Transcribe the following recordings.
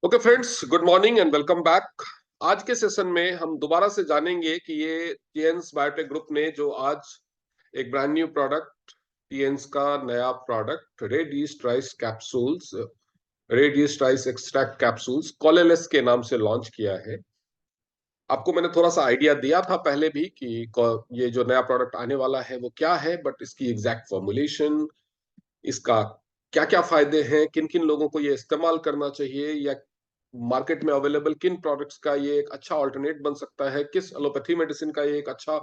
Okay friends, good morning and welcome back. आज के session में हम दोबारा से जानेंगे कि ये टीएन्स बायोटेक ग्रुप ने जो आज एक ब्रांड न्यू प्रोडक्ट, टीएन्स का नया product red yeast rice capsules, red yeast rice extract capsules कॉलेलेस के नाम से लॉन्च किया है। आपको मैंने थोड़ा सा आइडिया दिया था पहले भी कि ये जो नया प्रोडक्ट आने वाला है वो क्या है, बट इसकी एग्जैक्ट फॉर्मुलेशन, इसका क्या क्या फायदे हैं, किन किन लोगों को ये इस्तेमाल करना चाहिए, या मार्केट में अवेलेबल किन प्रोडक्ट्स का ये एक अच्छा ऑल्टरनेट बन सकता है, किस एलोपैथी मेडिसिन का ये एक अच्छा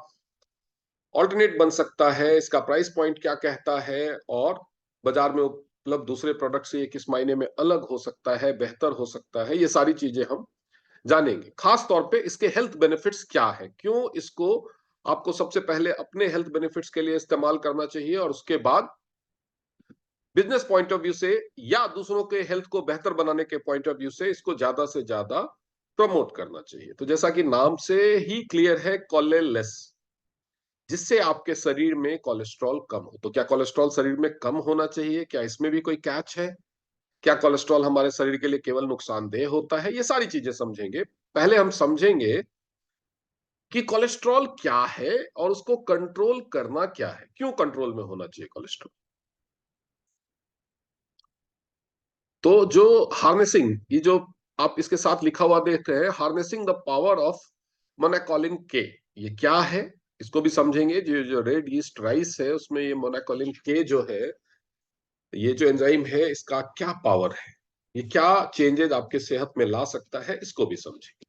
ऑल्टरनेट बन सकता है, इसका प्राइस पॉइंट क्या कहता है, और बाजार में उपलब्ध दूसरे प्रोडक्ट से ये किस मायने में अलग हो सकता है, बेहतर हो सकता है, ये सारी चीजें हम जानेंगे। खास तौर पे इसके हेल्थ बेनिफिट्स क्या है, क्यों इसको आपको सबसे पहले अपने हेल्थ बेनिफिट्स के लिए इस्तेमाल करना चाहिए और उसके बाद बिजनेस पॉइंट ऑफ व्यू से या दूसरों के हेल्थ को बेहतर बनाने के पॉइंट ऑफ व्यू से इसको ज्यादा से ज्यादा प्रमोट करना चाहिए। तो जैसा कि नाम से ही क्लियर है, कोलेलेस, जिससे आपके शरीर में कोलेस्ट्रॉल कम हो। तो क्या कोलेस्ट्रॉल शरीर में कम होना चाहिए? क्या इसमें भी कोई कैच है? क्या कोलेस्ट्रॉल हमारे शरीर के लिए केवल नुकसानदेह होता है? ये सारी चीजें समझेंगे। पहले हम समझेंगे कि कोलेस्ट्रॉल क्या है और उसको कंट्रोल करना क्या है, क्यों कंट्रोल में होना चाहिए कोलेस्ट्रॉल। तो जो हार्नेसिंग, ये जो आप इसके साथ लिखा हुआ देख रहे हैं, हार्नेसिंग द पावर ऑफ मोनोकोलिन के, ये क्या है इसको भी समझेंगे। जो जो रेड ईस्ट राइस है उसमें ये मोनोकोलिन के जो है, ये जो एंजाइम है, इसका क्या पावर है, ये क्या चेंजेस आपके सेहत में ला सकता है, इसको भी समझेंगे।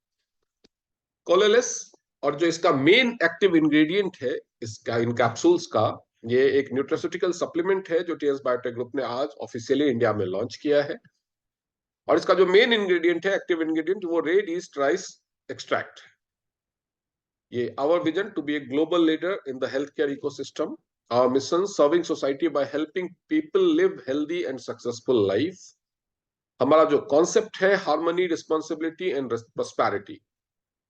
कोलेलेस, और जो इसका मेन एक्टिव इंग्रेडिएंट है इसका, इन कैप्सूल्स का, ये एक न्यूट्रास्यूटिकल सप्लीमेंट है जो टीएस बायोटेक ग्रुप ने आज ऑफिशियली इंडिया में लॉन्च किया है। और इसका जो मेन इंग्रेडिएंट है, एक्टिव इंग्रेडिएंट, वो रेड ईस्ट राइस एक्सट्रैक्ट। ये our vision to be a global leader in the health care ecosystem, our mission serving society by helping people live healthy and successful life. हमारा जो concept है, harmony, responsibility and prosperity,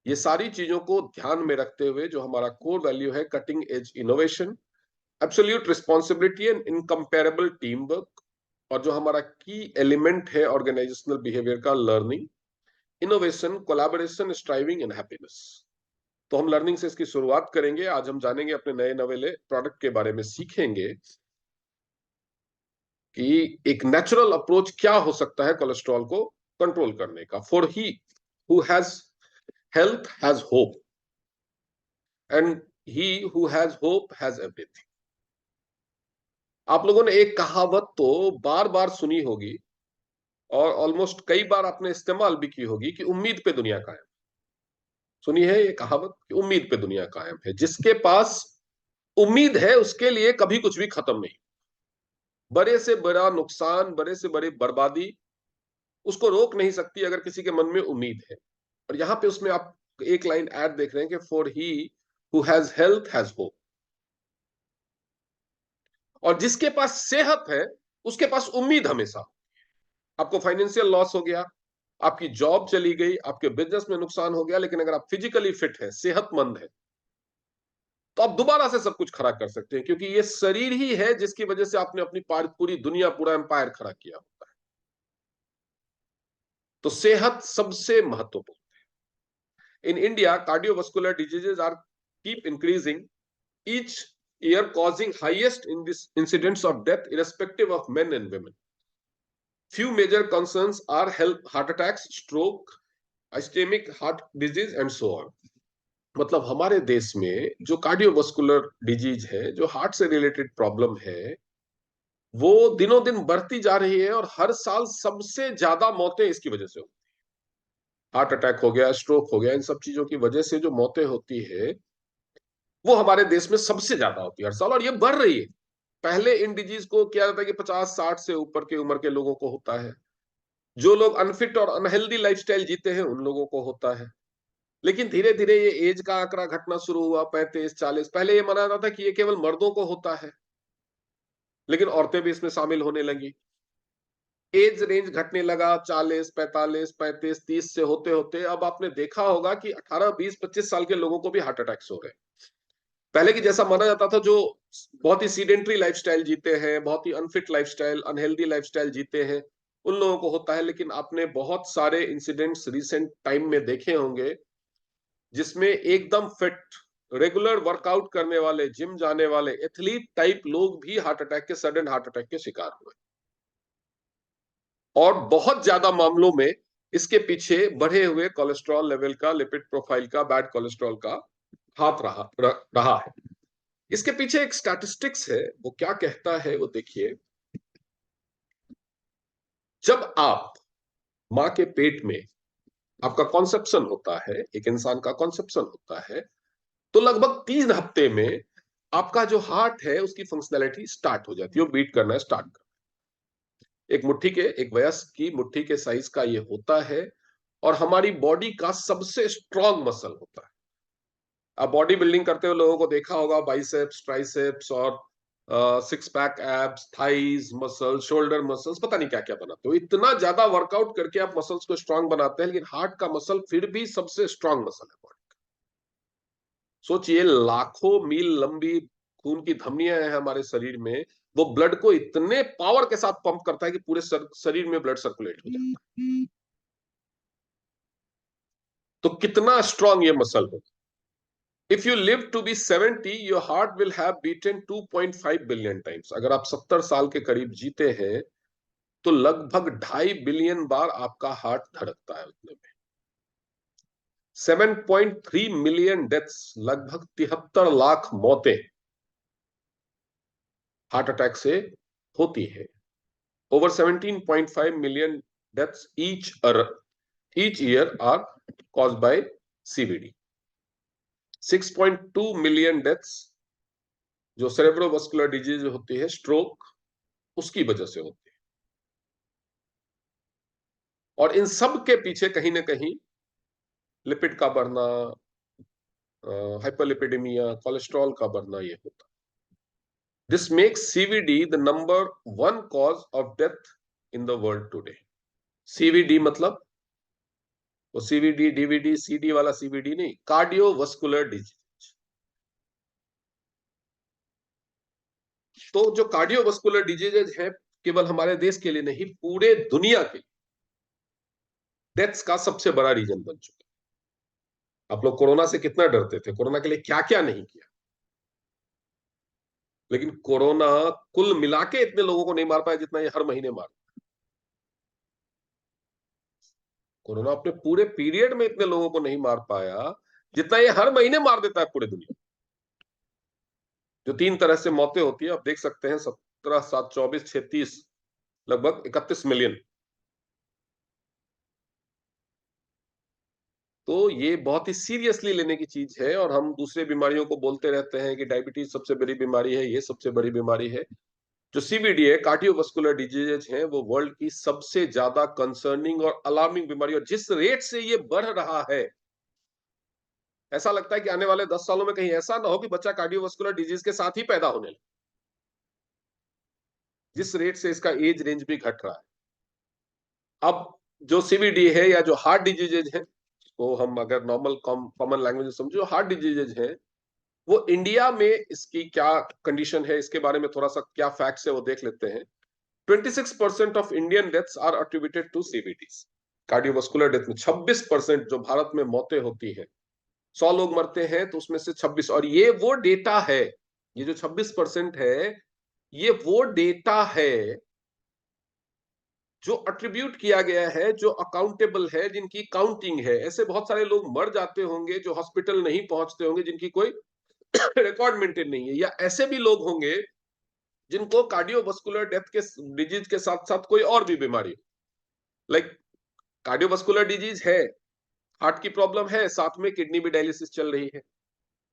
ये सारी चीजों को ध्यान में रखते हुए जो हमारा कोर वैल्यू है, cutting edge innovation, absolute responsibility and incomparable team work, और जो हमारा की एलिमेंट है ऑर्गेनाइजेशनल बिहेवियर का, learning, innovation, collaboration, striving and happiness. तो हम लर्निंग से इसकी शुरुआत करेंगे। आज हम जानेंगे अपने नए नवेले प्रोडक्ट के बारे में, सीखेंगे कि एक नेचुरल अप्रोच क्या हो सकता है कोलेस्ट्रॉल को कंट्रोल करने का। For he who has health has hope, and he who has hope has everything. आप लोगों ने एक कहावत तो बार बार सुनी होगी और ऑलमोस्ट कई बार आपने इस्तेमाल भी की होगी कि उम्मीद पे दुनिया कायम। सुनी है ये कहावत कि उम्मीद पे दुनिया कायम है। जिसके पास उम्मीद है उसके लिए कभी कुछ भी खत्म नहीं। बड़े से बड़ा नुकसान, बड़े से बड़ी बर्बादी उसको रोक नहीं सकती अगर किसी के मन में उम्मीद है। और यहां पे उसमें आप एक लाइन ऐड देख रहे हैं कि for he who has health has hope. और जिसके पास सेहत है उसके पास उम्मीद हमेशा। आपको फाइनेंशियल लॉस हो गया, आपकी जॉब चली गई, आपके बिजनेस में नुकसान हो गया, लेकिन अगर आप फिजिकली फिट है, सेहतमंद है, तो आप दोबारा से सब कुछ खड़ा कर सकते हैं, क्योंकि ये शरीर ही है जिसकी वजह से आपने अपनी पूरी दुनिया, पूरा एम्पायर खड़ा किया होता है। तो सेहत सबसे महत्वपूर्ण। In India, cardiovascular diseases are keep increasing each year, causing highest in this incidents of death irrespective of men and women. Few major concerns are heart attacks, stroke, ischemic heart disease and so on. मतलब हमारे देश में जो cardiovascular disease है, जो heart से related problem है, वो दिनों दिन बढ़ती जा रही है और हर साल सबसे ज्यादा मौतें इसकी वजह से होती है। हार्ट अटैक हो गया, स्ट्रोक हो गया, इन सब चीजों की वजह से जो मौतें होती है वो हमारे देश में सबसे ज्यादा होती है हर साल, और ये बढ़ रही है। पहले इन डिजीज को किया जाता है कि 50-60 से ऊपर की उम्र के लोगों को होता है, जो लोग अनफिट और अनहेल्दी लाइफस्टाइल जीते हैं उन लोगों को होता है। लेकिन धीरे धीरे ये एज का आंकड़ा घटना शुरू हुआ, 35-40। पहले ये माना जाता था कि ये केवल मर्दों को होता है, लेकिन औरतें भी इसमें शामिल होने लगी। एज रेंज घटने लगा, 40, 45, 35, 30 से होते होते अब आपने देखा होगा कि 18, 20, 25 साल के लोगों को भी हार्ट अटैक्स हो रहे हैं। पहले की जैसा माना जाता था, जो बहुत ही सीडेंट्री लाइफस्टाइल जीते हैं, बहुत ही अनफिट लाइफस्टाइल, अनहेल्दी लाइफस्टाइल जीते हैं, उन लोगों को होता है, लेकिन आपने बहुत सारे इंसिडेंट्स रिसेंट टाइम में देखे होंगे जिसमें एकदम फिट, रेगुलर वर्कआउट करने वाले, जिम जाने वाले एथलीट टाइप लोग भी हार्ट अटैक के, सडन हार्ट अटैक के शिकार हुए। और बहुत ज्यादा मामलों में इसके पीछे बढ़े हुए कोलेस्ट्रॉल लेवल का, लिपिड प्रोफाइल का, बैड कोलेस्ट्रॉल का हाथ रहा है। इसके पीछे एक स्टैटिस्टिक्स है, वो क्या कहता है वो देखिए। जब आप मां के पेट में, आपका कॉन्सेप्शन होता है, एक इंसान का कॉन्सेप्शन होता है, तो लगभग 3 हफ्ते में आपका जो हार्ट है उसकी फंक्शनैलिटी स्टार्ट हो जाती है, वो बीट करना स्टार्ट कर, एक वयस्क की मुट्ठी के साइज का ये होता है, और हमारी बॉडी का सबसे स्ट्रॉन्ग मसल होता है। आप बॉडी बिल्डिंग करते हुए लोगों को देखा होगा, बाइसेप्स, ट्राइसेप्स और six pack abs, thighs muscle, shoulder muscles, पता नहीं क्या क्या बनाते हो। इतना ज्यादा वर्कआउट करके आप मसल्स को स्ट्रांग बनाते हैं, लेकिन हार्ट का मसल फिर भी सबसे स्ट्रांग मसल है बॉडी। सोचिए, लाखों मील लंबी खून की धमनियां हैं हमारे शरीर में, वो ब्लड को इतने पावर के साथ पंप करता है कि पूरे शरीर में ब्लड सर्कुलेट हो जाता है। तो कितना स्ट्रांग ये मसल हो। If you live to be 70, your heart will have beaten 2.5 billion times. अगर आप 70 साल के करीब जीते हैं तो लगभग 2.5 बिलियन बार आपका हार्ट धड़कता है उतने में। 7.3 मिलियन डेथ्स, लगभग 73 लाख मौतें हार्ट अटैक से होती है। Over 17.5 million deaths each year are caused by CVD. 6.2 million deaths जो सेरेब्रोवास्कुलर डिजीज होती है, स्ट्रोक, उसकी वजह से होती है। और इन सब के पीछे कहीं ना कहीं लिपिड का बढ़ना, हाइपरलिपिडेमिया, कोलेस्ट्रॉल का बढ़ना, ये होता। This makes CVD the number 1 cause of death in the world today. CVD मतलब वो सीवीडी डीवीडी सीडी वाला सीवीडी नहीं, कार्डियोवास्कुलर डिजीज। तो जो कार्डियोवास्कुलर डिजीजेज है, केवल हमारे देश के लिए नहीं, पूरे दुनिया के डेथ्स का सबसे बड़ा रीजन बन चुका है। आप लोग कोरोना से कितना डरते थे, कोरोना के लिए क्या क्या नहीं किया, लेकिन कोरोना कुल मिला के इतने लोगों को नहीं मार पाया जितना ये हर महीने मार। कोरोना अपने पूरे पीरियड में इतने लोगों को नहीं मार पाया जितना ये हर महीने मार देता है पूरे दुनिया। जो 3 तरह से मौतें होती है आप देख सकते हैं, 17, 7, 24, 36, लगभग 31 मिलियन। तो ये बहुत ही सीरियसली लेने की चीज है, और हम दूसरे बीमारियों को बोलते रहते हैं कि डायबिटीज सबसे बड़ी बीमारी है, ये सबसे बड़ी बीमारी है। जो सीवीडी है, कार्डियोवास्कुलर डिजीजेज हैं, वो वर्ल्ड की सबसे ज्यादा कंसर्निंग और अलार्मिंग बीमारी, और जिस रेट से ये बढ़ रहा है, ऐसा लगता है कि आने वाले 10 सालों में कहीं ऐसा ना हो कि बच्चा कार्डियोवास्कुलर डिजीज के साथ ही पैदा होने लगे, जिस रेट से इसका एज रेंज भी घट रहा है। अब जो सीवीडी है या जो हार्ट डिजीजेज है, तो हम अगर नॉर्मल कॉमन लैंग्वेज में समझो, हार्ट डिजीजेज है, वो इंडिया में इसकी क्या कंडीशन है, इसके बारे में थोड़ा सा क्या फैक्ट्स है वो देख लेते हैं। 26% of Indian deaths are attributed to CVDs. Cardiovascular death में 26% जो भारत में मौतें होती है, 100 लोग मरते हैं तो उसमें से 26, और ये वो डेटा है, ये जो 26% है, ये वो डेटा है जो अट्रीब्यूट किया गया है, जो अकाउंटेबल है, जिनकी काउंटिंग है। ऐसे बहुत सारे लोग मर जाते होंगे जो हॉस्पिटल नहीं पहुंचते होंगे, जिनकी कोई रिकॉर्ड मेंटेन नहीं है, या ऐसे भी लोग होंगे जिनको कार्डियोवास्कुलर डेथ के डिजीज के साथ साथ कोई और भी बीमारी, लाइक कार्डियोवास्कुलर डिजीज है, हार्ट की प्रॉब्लम है, साथ में किडनी भी डायलिसिस चल रही है,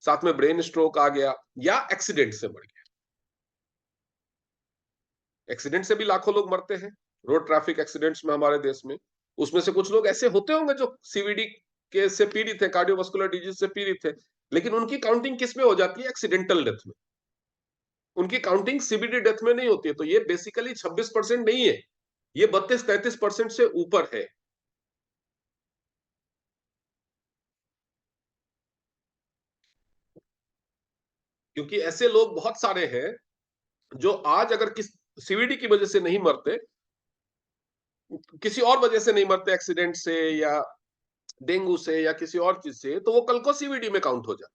साथ में ब्रेन स्ट्रोक आ गया, या एक्सीडेंट से मर गया। एक्सीडेंट से भी लाखों लोग मरते हैं, रोड ट्रैफिक एक्सीडेंट्स में हमारे देश में। उसमें से कुछ लोग ऐसे होते होंगे जो सीवीडी के से पीड़ित है, कार्डियोवास्कुलर डिजीज से पीड़ित है, लेकिन उनकी काउंटिंग किस में हो जाती है? एक्सीडेंटल डेथ में। उनकी काउंटिंग सीवीडी डेथ में नहीं होती है। तो ये बेसिकली 26% नहीं है, ये 32-33% से ऊपर है। क्योंकि ऐसे लोग बहुत सारे हैं जो आज अगर किस सीवीडी की वजह से नहीं मरते, किसी और वजह से नहीं मरते, एक्सीडेंट से या डेंगू से या किसी और चीज से, तो वो कल को सीवीडी में काउंट हो जाए।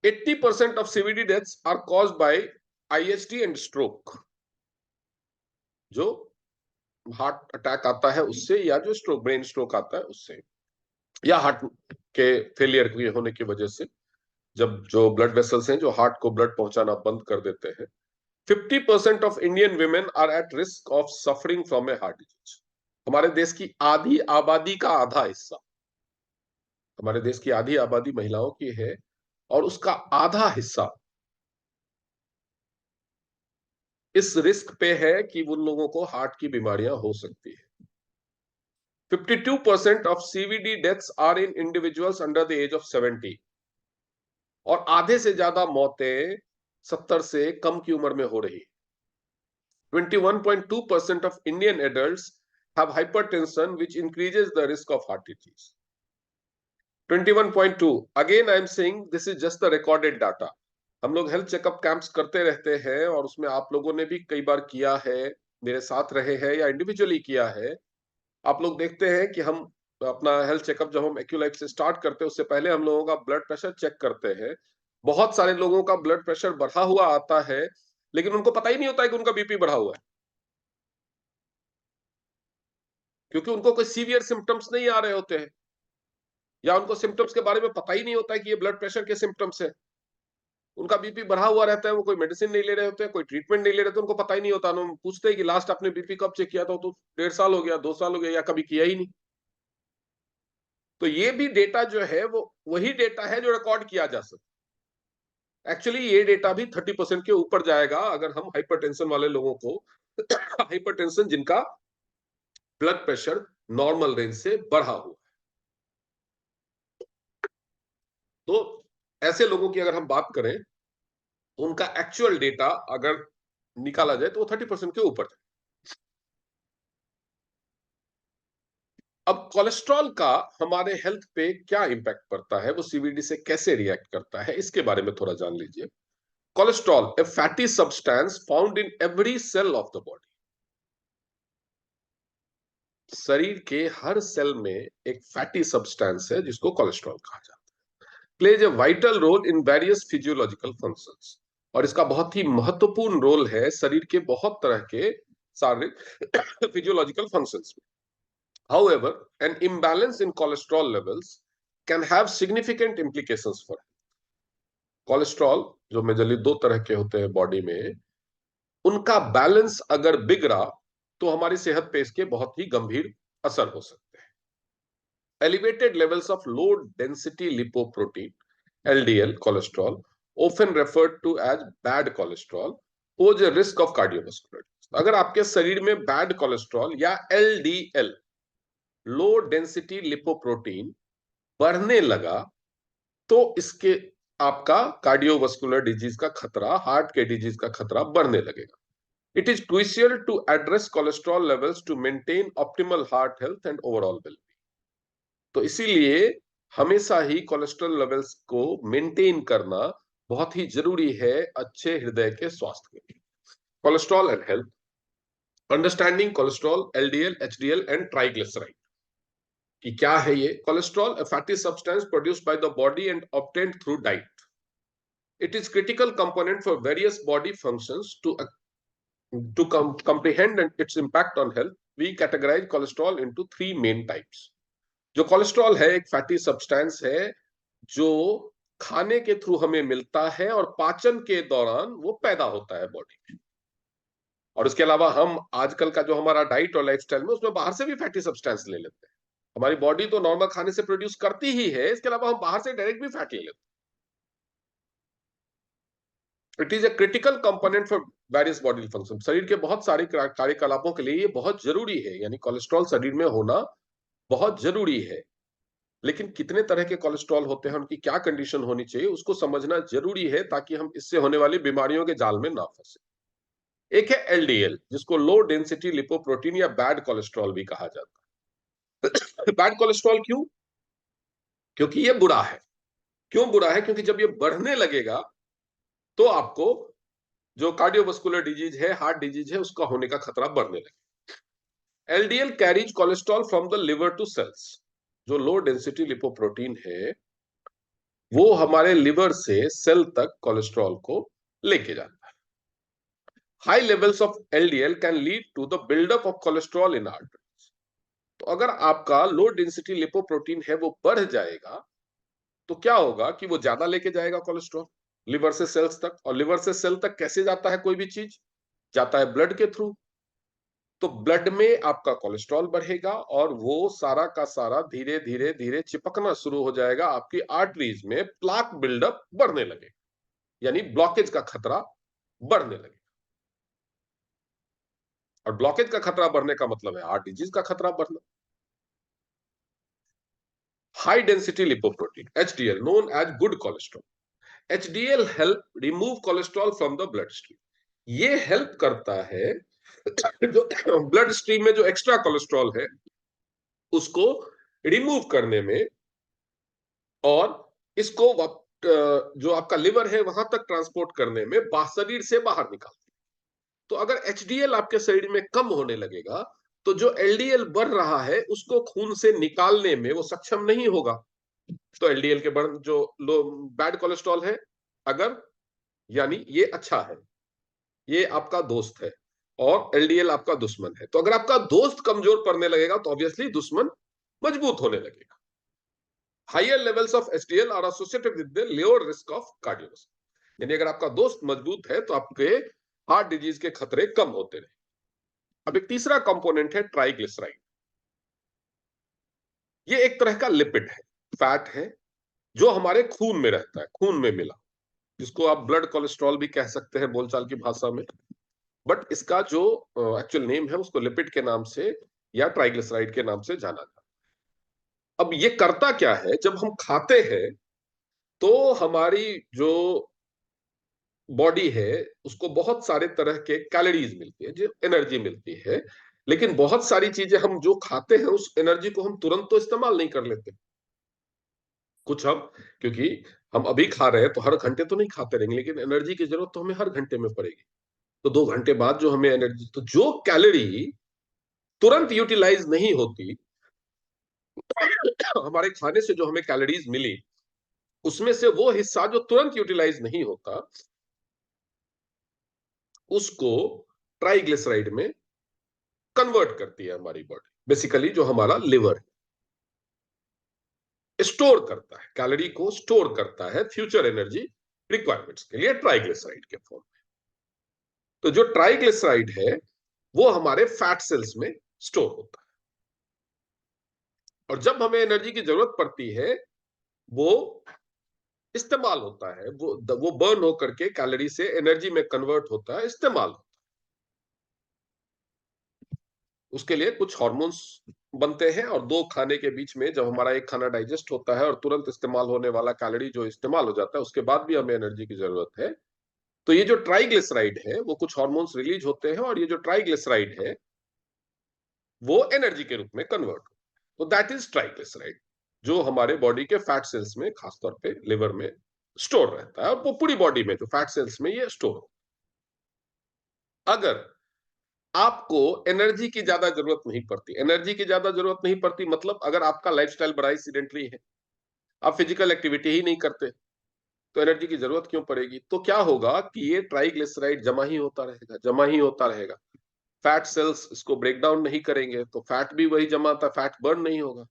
80% of CVD deaths are caused by IST and stroke, जो हार्ट अटैक आता है उससे, या जो स्ट्रोक, ब्रेन स्ट्रोक आता है उससे, या हार्ट के फेलियर होने की वजह से, जब जो ब्लड वेसल्स हैं जो हार्ट को ब्लड पहुंचाना बंद कर देते हैं। 50% of Indian women are at risk of suffering from a heart disease. हमारे देश की आधी आबादी का आधा हिस्सा, हमारे देश की आधी आबादी महिलाओं की है, और उसका आधा हिस्सा इस रिस्क पे है कि उन लोगों को हार्ट की बीमारियां हो सकती है। 52% of CVD deaths are in individuals under the age of 70, और आधे से ज्यादा मौतें 70 से कम की उम्र में हो रही। 21.2% of Indian adults have hypertension, which increases the risk of heart disease. 21.2, again I am saying this is just the recorded data. हम लोग हेल्थ चेकअप कैंप्स करते रहते हैं, और उसमें आप लोगों ने भी कई बार किया है, मेरे साथ रहे हैं या इंडिविजुअली किया है। आप लोग देखते हैं कि हम अपना हेल्थ चेकअप जब हम एक्यूलाइफ से स्टार्ट करते हैं, उससे पहले हम लोगों का ब्लड प्रेशर चेक करते हैं। बहुत सारे लोगों का ब्लड प्रेशर बढ़ा हुआ आता है, लेकिन उनको पता ही नहीं होता है कि उनका बीपी बढ़ा हुआ है, क्योंकि उनको कोई सीवियर सिम्टम्स नहीं आ रहे होते हैं, या उनको सिम्टम्स के बारे में पता ही नहीं होता है कि ये ब्लड प्रेशर के सिम्टम्स है। उनका बीपी बढ़ा हुआ रहता है, वो कोई मेडिसिन नहीं ले रहे होते हैं, कोई ट्रीटमेंट नहीं ले रहे होते, उनको पता ही नहीं होता। हम पूछते हैं कि लास्ट आपने बीपी कब चेक किया था, तो 1.5 साल हो गया, 2 साल हो गया, या कभी किया ही नहीं। तो ये भी डेटा जो है वो वही डेटा है जो रिकॉर्ड किया जा सकता। एक्चुअली ये डेटा भी 30% के ऊपर जाएगा अगर हम हाइपरटेंशन वाले लोगों को हाइपरटेंशन जिनका ब्लड प्रेशर नॉर्मल रेंज से बढ़ा हुआ, तो ऐसे लोगों की अगर हम बात करें, उनका एक्चुअल डेटा अगर निकाला जाए तो वो 30% के ऊपर जाए। अब कोलेस्ट्रॉल का हमारे हेल्थ पे क्या इंपैक्ट पड़ता है, वो सीवीडी से कैसे रिएक्ट करता है, इसके बारे में थोड़ा जान लीजिए। Cholesterol, a fatty substance found in every cell of the body. शरीर के हर सेल में एक फैटी सब्सटेंस है जिसको कोलेस्ट्रॉल कहा जाता है। Plays a vital role in various physiological functions, और इसका बहुत ही महत्वपूर्ण रोल है शरीर के बहुत तरह के शारीरिक फिजियोलॉजिकल फंक्शंस में। However, an imbalance in cholesterol levels can have significant implications for health. Cholesterol जो मेजरली दो तरह के होते हैं बॉडी में, उनका बैलेंस अगर बिगड़ा तो हमारी सेहत पे इसके बहुत ही गंभीर असर हो सकते हैं। Elevated levels of low density lipoprotein LDL cholesterol, often referred to as bad cholesterol, pose a risk of cardiovascular disease. अगर आपके शरीर में बैड कोलेस्ट्रॉल या LDL, लो डेंसिटी लिपोप्रोटीन, बढ़ने लगा, तो इसके आपका कार्डियोवास्कुलर डिजीज का खतरा, हार्ट के डिजीज का खतरा बढ़ने लगेगा। It is crucial to address cholesterol levels to maintain optimal heart health and overall wellbeing. तो इसीलिए हमेशा ही कोलेस्ट्रॉल लेवल्स को मेंटेन करना बहुत ही जरूरी है अच्छे हृदय के स्वास्थ्य के लिए। Cholesterol and health, understanding cholesterol, LDL, HDL and triglyceride. कि क्या है ये cholesterol? A fatty substance produced by the body and obtained through diet. It is critical component for various body functions to comprehend and its impact on health. We categorize cholesterol into three main types. जो cholesterol है एक fatty substance है जो खाने के through हमें मिलता है और पाचन के दौरान वो पैदा होता है बॉडी में। और उसके अलावा हम आजकल का जो हमारा डाइट और लाइफस्टाइल में, उसमें बाहर से भी फैटी सब्सटेंस ले लेते हैं। हमारी बॉडी तो नॉर्मल खाने से प्रोड्यूस करती ही है, इसके अलावा हम बाहर से डायरेक्ट भी फैट ले लेते हैं। It is a critical component for various body function. शरीर के बहुत सारे कार्यकलापों के लिए ये बहुत जरूरी है, यानी कोलेस्ट्रॉल शरीर में होना बहुत जरूरी है। लेकिन कितने तरह के कोलेस्ट्रॉल होते हैं, उनकी क्या कंडीशन होनी चाहिए, उसको समझना जरूरी है ताकि हम इससे होने वाली बीमारियों के जाल में ना फंसे। एक है एलडीएल, जिसको लो डेंसिटी लिपोप्रोटीन या बैड कोलेस्ट्रॉल भी कहा जाता है। बैड कोलेस्ट्रॉल क्यों? क्योंकि ये बुरा है। क्यों बुरा है? क्योंकि जब ये बढ़ने लगेगा तो आपको जो कार्डियोवास्कुलर डिजीज है, हार्ट डिजीज है, उसका होने का खतरा बढ़ने लगे। LDL carries cholesterol from the liver to cells. जो लो डेंसिटी लिपोप्रोटीन है वो हमारे लिवर से सेल तक कोलेस्ट्रॉल को लेके जाता है। High levels of LDL can lead to the buildup of cholesterol in arteries. तो अगर आपका लो डेंसिटी लिपोप्रोटीन है वो बढ़ जाएगा तो क्या होगा कि वो ज्यादा लेके जाएगा कोलेस्ट्रॉल लिवर से सेल्स तक। और लिवर से सेल तक कैसे जाता है? कोई भी चीज जाता है ब्लड के थ्रू। तो ब्लड में आपका कोलेस्ट्रॉल बढ़ेगा और वो सारा का सारा धीरे धीरे धीरे चिपकना शुरू हो जाएगा, आपकी आर्टरीज में प्लाक बिल्डअप बढ़ने लगेगा, यानी ब्लॉकेज का खतरा बढ़ने लगेगा। और ब्लॉकेज का खतरा बढ़ने का मतलब है हार्ट डिजीज का खतरा बढ़ना। High density lipoprotein HDL known as good cholesterol. HDL help remove cholesterol from the blood stream. ये हेल्प करता है जो ब्लड स्ट्रीम में जो एक्स्ट्रा कोलेस्ट्रॉल है उसको रिमूव करने में, और इसको जो आपका लिवर है वहां तक ट्रांसपोर्ट करने में, शरीर से बाहर निकालती है। तो अगर एचडीएल आपके शरीर में कम होने लगेगा तो जो एलडीएल बढ़ रहा है उसको खून से निकालने में वो सक्षम नहीं होगा। तो एलडीएल के बढ़ जो लो बैड कोलेस्ट्रॉल है अगर, यानी ये अच्छा है, ये आपका दोस्त है, और एलडीएल आपका दुश्मन है। तो अगर आपका दोस्त कमजोर पड़ने लगेगा तो ऑब्वियसली दुश्मन मजबूत होने लगेगा। Higher levels of HDL are associated with the lower risk of cardiovascular. यानी अगर आपका दोस्त मजबूत है तो आपके हार्ट डिजीज के खतरे कम होते रहे। अब एक तीसरा कंपोनेंट है ट्राइग्लिसराइड। ये एक तरह का लिपिड है, फैट है, जो हमारे खून में रहता है, खून में मिला, जिसको आप ब्लड कोलेस्ट्रॉल भी कह सकते हैं बोलचाल की भाषा में। बट इसका जो एक्चुअल नेम है उसको लिपिड के नाम से या ट्राइग्लिसराइड के नाम से जाना जाता है। अब ये करता क्या है? जब हम खाते हैं तो हमारी जो बॉडी है उसको बहुत सारे तरह के कैलोरीज मिलती है, जो एनर्जी मिलती है। लेकिन बहुत सारी चीजें हम जो खाते हैं उस एनर्जी को हम तुरंत तो इस्तेमाल नहीं कर लेते। कुछ हम, क्योंकि हम अभी खा रहे हैं तो हर घंटे तो नहीं खाते रहेंगे, लेकिन एनर्जी की जरूरत तो हमें हर घंटे में पड़ेगी। तो 2 घंटे बाद जो हमें एनर्जी, तो जो कैलोरी तुरंत यूटिलाइज नहीं होती, हमारे खाने से जो हमें कैलोरीज मिली उसमें से वो हिस्सा जो तुरंत यूटिलाइज नहीं होता उसको ट्राइग्लिसराइड में कन्वर्ट करती है हमारी बॉडी। बेसिकली जो हमारा लिवर स्टोर करता है, कैलोरी को स्टोर करता है फ्यूचर एनर्जी रिक्वायरमेंट्स के लिए ट्राइग्लिसराइड के फॉर्म में। तो जो ट्राइग्लिसराइड है वो हमारे फैट सेल्स में स्टोर होता है, और जब हमें एनर्जी की जरूरत पड़ती है वो इस्तेमाल होता है, वो बर्न होकर के कैलोरी से एनर्जी में कन्वर्ट होता है, इस्तेमाल होता है। उसके लिए कुछ हॉर्मोन्स बनते हैं, और दो खाने के बीच में जब हमारा एक खाना डाइजेस्ट होता है और तुरंत इस्तेमाल होने वाला कैलोरी जो इस्तेमाल हो जाता है उसके बाद भी हमें एनर्जी की जरूरत है, तो ये जो ट्राइग्लिसराइड है वो कुछ हॉर्मोन्स रिलीज होते हैं, और ये जो ट्राइग्लिसराइड है वो एनर्जी के रूप में कन्वर्ट हो। तो दैट इज ट्राइग्लिसराइड, जो हमारे बॉडी के फैट सेल्स में, खासतौर पे लिवर में स्टोर रहता है, और वो पूरी बॉडी में जो फैट सेल्स में ये स्टोर हो। अगर आपको एनर्जी की ज्यादा जरूरत नहीं पड़ती, एनर्जी की ज्यादा जरूरत नहीं पड़ती मतलब अगर आपका लाइफस्टाइल बड़ा ही सीडेंटरी है, आप फिजिकल एक्टिविटी ही नहीं करते, तो एनर्जी की जरूरत क्यों पड़ेगी? तो क्या होगा कि ये ट्राइग्लिसराइड जमा ही होता रहेगा, जमा ही होता रहेगा। फैट सेल्स इसको ब्रेक डाउन नहीं करेंगे तो फैट भी वही जमा था, फैट बर्न नहीं होगा।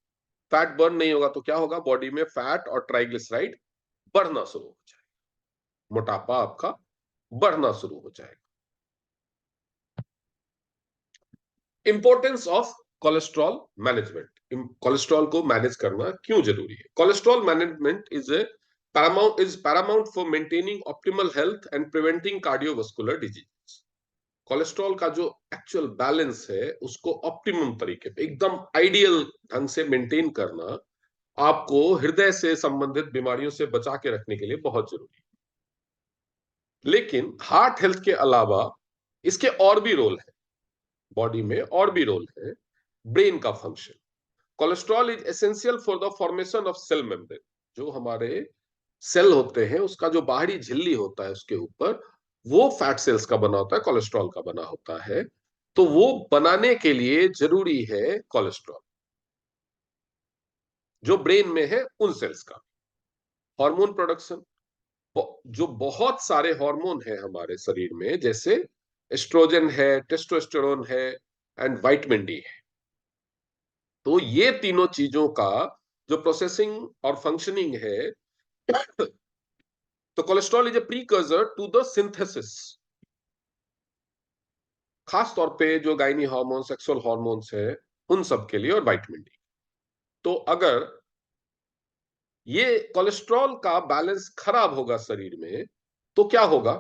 फैट बर्न नहीं होगा तो क्या होगा? बॉडी में फैट और ट्राइग्लिसराइड बढ़ना शुरू हो जाएगा, मोटापा आपका बढ़ना शुरू हो जाएगा। Importance of cholesterol management. Cholesterol को मैनेज करना क्यों जरूरी है? Cholesterol management is Paramount for maintaining optimal health and preventing cardiovascular disease. Cholesterol का जो एक्चुअल बैलेंस है उसको ऑप्टिमम तरीके पे, एकदम आइडियल ढंग से मेंटेन करना आपको हृदय से संबंधित बीमारियों से बचा के रखने के लिए बहुत जरूरी है। लेकिन हार्ट हेल्थ के अलावा इसके और भी रोल है, बॉडी में और भी रोल है। ब्रेन का function, cholesterol is essential for the formation of cell membrane. जो हमारे सेल होते हैं उसका जो बाहरी झिल्ली होता है उसके ऊपर, वो फैट सेल्स का बना होता है, कोलेस्ट्रॉल का बना होता है। तो वो बनाने के लिए जरूरी है कोलेस्ट्रॉल, जो ब्रेन में है उन सेल्स का। हार्मोन प्रोडक्शन, जो बहुत सारे हार्मोन है हमारे शरीर में, जैसे एस्ट्रोजन है, टेस्टोस्टेरोन है एंड विटामिन डी है। तो ये तीनों चीजों का जो प्रोसेसिंग और फंक्शनिंग है, तो cholesterol is a precursor to the synthesis, खास तौर पे जो गायनी हार्मोन, सेक्सुअल हार्मोन्स है, उन सब के लिए, और विटामिन डी। तो अगर ये कोलेस्ट्रॉल का बैलेंस खराब होगा शरीर में, तो क्या होगा?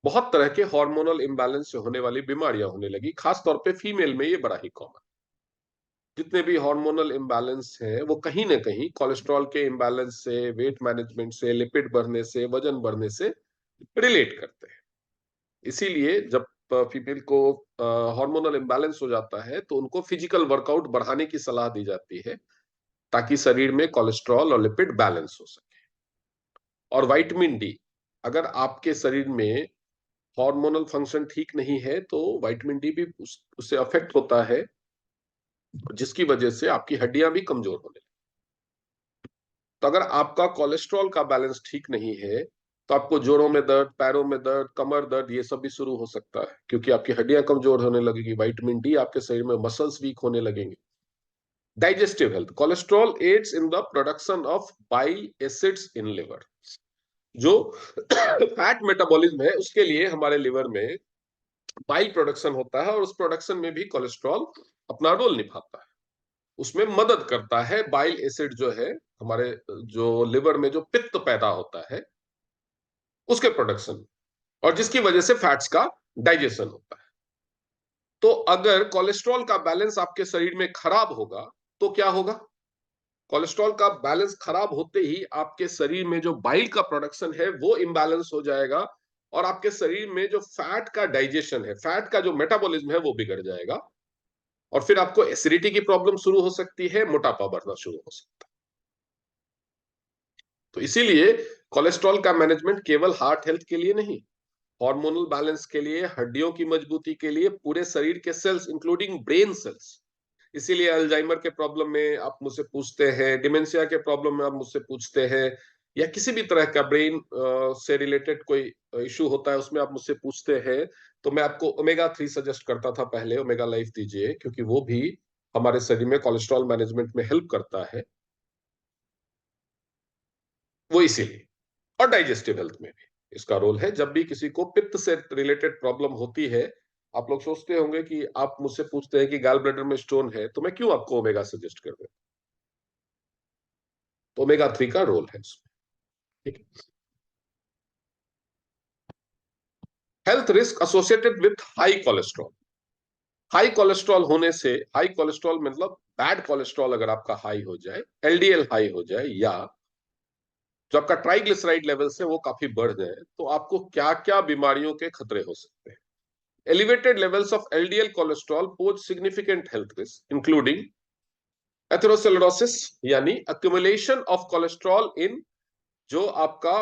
बहुत तरह के हार्मोनल इम्बैलेंस से होने वाली बीमारियां होने लगी, खास तौर पे फीमेल में ये बड़ा ही कॉमन। जितने भी हार्मोनल इम्बैलेंस है वो कहीं ना कहीं कोलेस्ट्रॉल के इम्बैलेंस से, वेट मैनेजमेंट से, लिपिड बढ़ने से, वजन बढ़ने से रिलेट करते हैं। इसीलिए जब फीमेल को हार्मोनल इम्बैलेंस हो जाता है तो उनको फिजिकल वर्कआउट बढ़ाने की सलाह दी जाती है, ताकि शरीर में कोलेस्ट्रॉल और लिपिड बैलेंस हो सके। और विटामिन डी, अगर आपके शरीर में हार्मोनल फंक्शन ठीक नहीं है तो विटामिन डी भी उससे अफेक्ट होता है, जिसकी वजह से आपकी हड्डियां भी कमजोर होने लगती। तो अगर आपका कोलेस्ट्रॉल का बैलेंस ठीक नहीं है तो आपको जोड़ों में दर्द, पैरों में दर्द, कमर दर्द, ये सब भी शुरू हो सकता है, क्योंकि आपकी हड्डियां कमजोर होने लगेगी। विटामिन डी आपके शरीर में मसल्स वीक होने लगेंगे। Digestive health, cholesterol aids in the production of bile acids in liver. जो फैट मेटाबॉलिज्म है उसके लिए हमारे लिवर में बाइल प्रोडक्शन होता है, और उस प्रोडक्शन में भी कोलेस्ट्रॉल अपना रोल निभाता है, उसमें मदद करता है। बाइल एसिड जो है हमारे जो लिवर में जो पित्त पैदा होता है उसके प्रोडक्शन, और जिसकी वजह से फैट्स का डाइजेशन होता है। तो अगर कोलेस्ट्रॉल का बैलेंस आपके शरीर में खराब होगा तो क्या होगा? कोलेस्ट्रॉल का बैलेंस खराब होते ही आपके शरीर में जो बाइल का प्रोडक्शन है वो इम्बैलेंस हो जाएगा, और आपके शरीर में जो फैट का डाइजेशन है, फैट का जो मेटाबॉलिज्म है वो बिगड़ जाएगा, और फिर आपको एसिडिटी की प्रॉब्लम शुरू हो सकती है, मोटापा बढ़ना शुरू हो सकता है। तो इसीलिए कोलेस्ट्रॉल का मैनेजमेंट केवल हार्ट हेल्थ के लिए नहीं, हार्मोनल बैलेंस के लिए, हड्डियों की मजबूती के लिए, पूरे शरीर के सेल्स इंक्लूडिंग ब्रेन सेल्स। इसीलिए अल्जाइमर के प्रॉब्लम में आप मुझसे पूछते हैं, डिमेंशिया के प्रॉब्लम में आप मुझसे पूछते हैं, या किसी भी तरह का ब्रेन से रिलेटेड कोई इशू होता है उसमें आप मुझसे पूछते हैं, तो मैं आपको ओमेगा 3 सजेस्ट करता था पहले, ओमेगा लाइफ दीजिए, क्योंकि वो भी हमारे शरीर में कोलेस्ट्रॉल मैनेजमेंट में हेल्प करता है। वो इसीलिए, और डाइजेस्टिव हेल्थ में भी इसका रोल है। जब भी किसी को पित्त से रिलेटेड प्रॉब्लम होती है, आप लोग सोचते होंगे कि आप मुझसे पूछते हैं कि गैल ब्लैडर में स्टोन है तो मैं क्यों आपको ओमेगा सजेस्ट कर दूं, तो ओमेगा 3 का रोल है इसमें। ठीक है। Health risk associated with high cholesterol. High cholesterol होने से, हाई कोलेस्ट्रॉल मतलब बैड कोलेस्ट्रॉल अगर आपका हाई हो जाए, एलडीएल हाई हो जाए, या जो आपका ट्राइग्लिसराइड लेवल्स है वो काफी बढ़ जाए, तो आपको क्या क्या बीमारियों के खतरे हो सकते हैं। Elevated levels of LDL cholesterol pose significant health risks, including atherosclerosis, यानी accumulation of cholesterol in जो आपका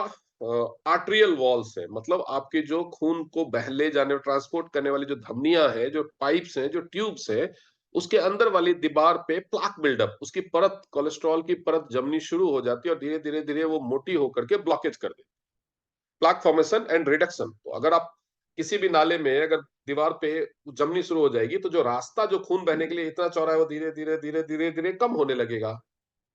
आर्ट्रियल वॉल्स है, मतलब आपके जो खून को बहले जाने, ट्रांसपोर्ट करने वाली जो धमनियां हैं, जो पाइप्स हैं, जो ट्यूब्स हैं, उसके अंदर वाली दीवार पे प्लाक बिल्डअप, उसकी परत, कोलेस्ट्रॉल की परत जमनी शुरू हो जाती है, और धीरे धीरे धीरे वो मोटी होकर के ब्लॉकेज कर देती है। प्लाक फॉर्मेशन एंड रिडक्शन, तो अगर आप किसी भी नाले में अगर दीवार पे जमनी शुरू हो जाएगी, तो जो रास्ता जो खून बहने के लिए इतना चौड़ा है वो धीरे धीरे धीरे धीरे धीरे कम होने लगेगा,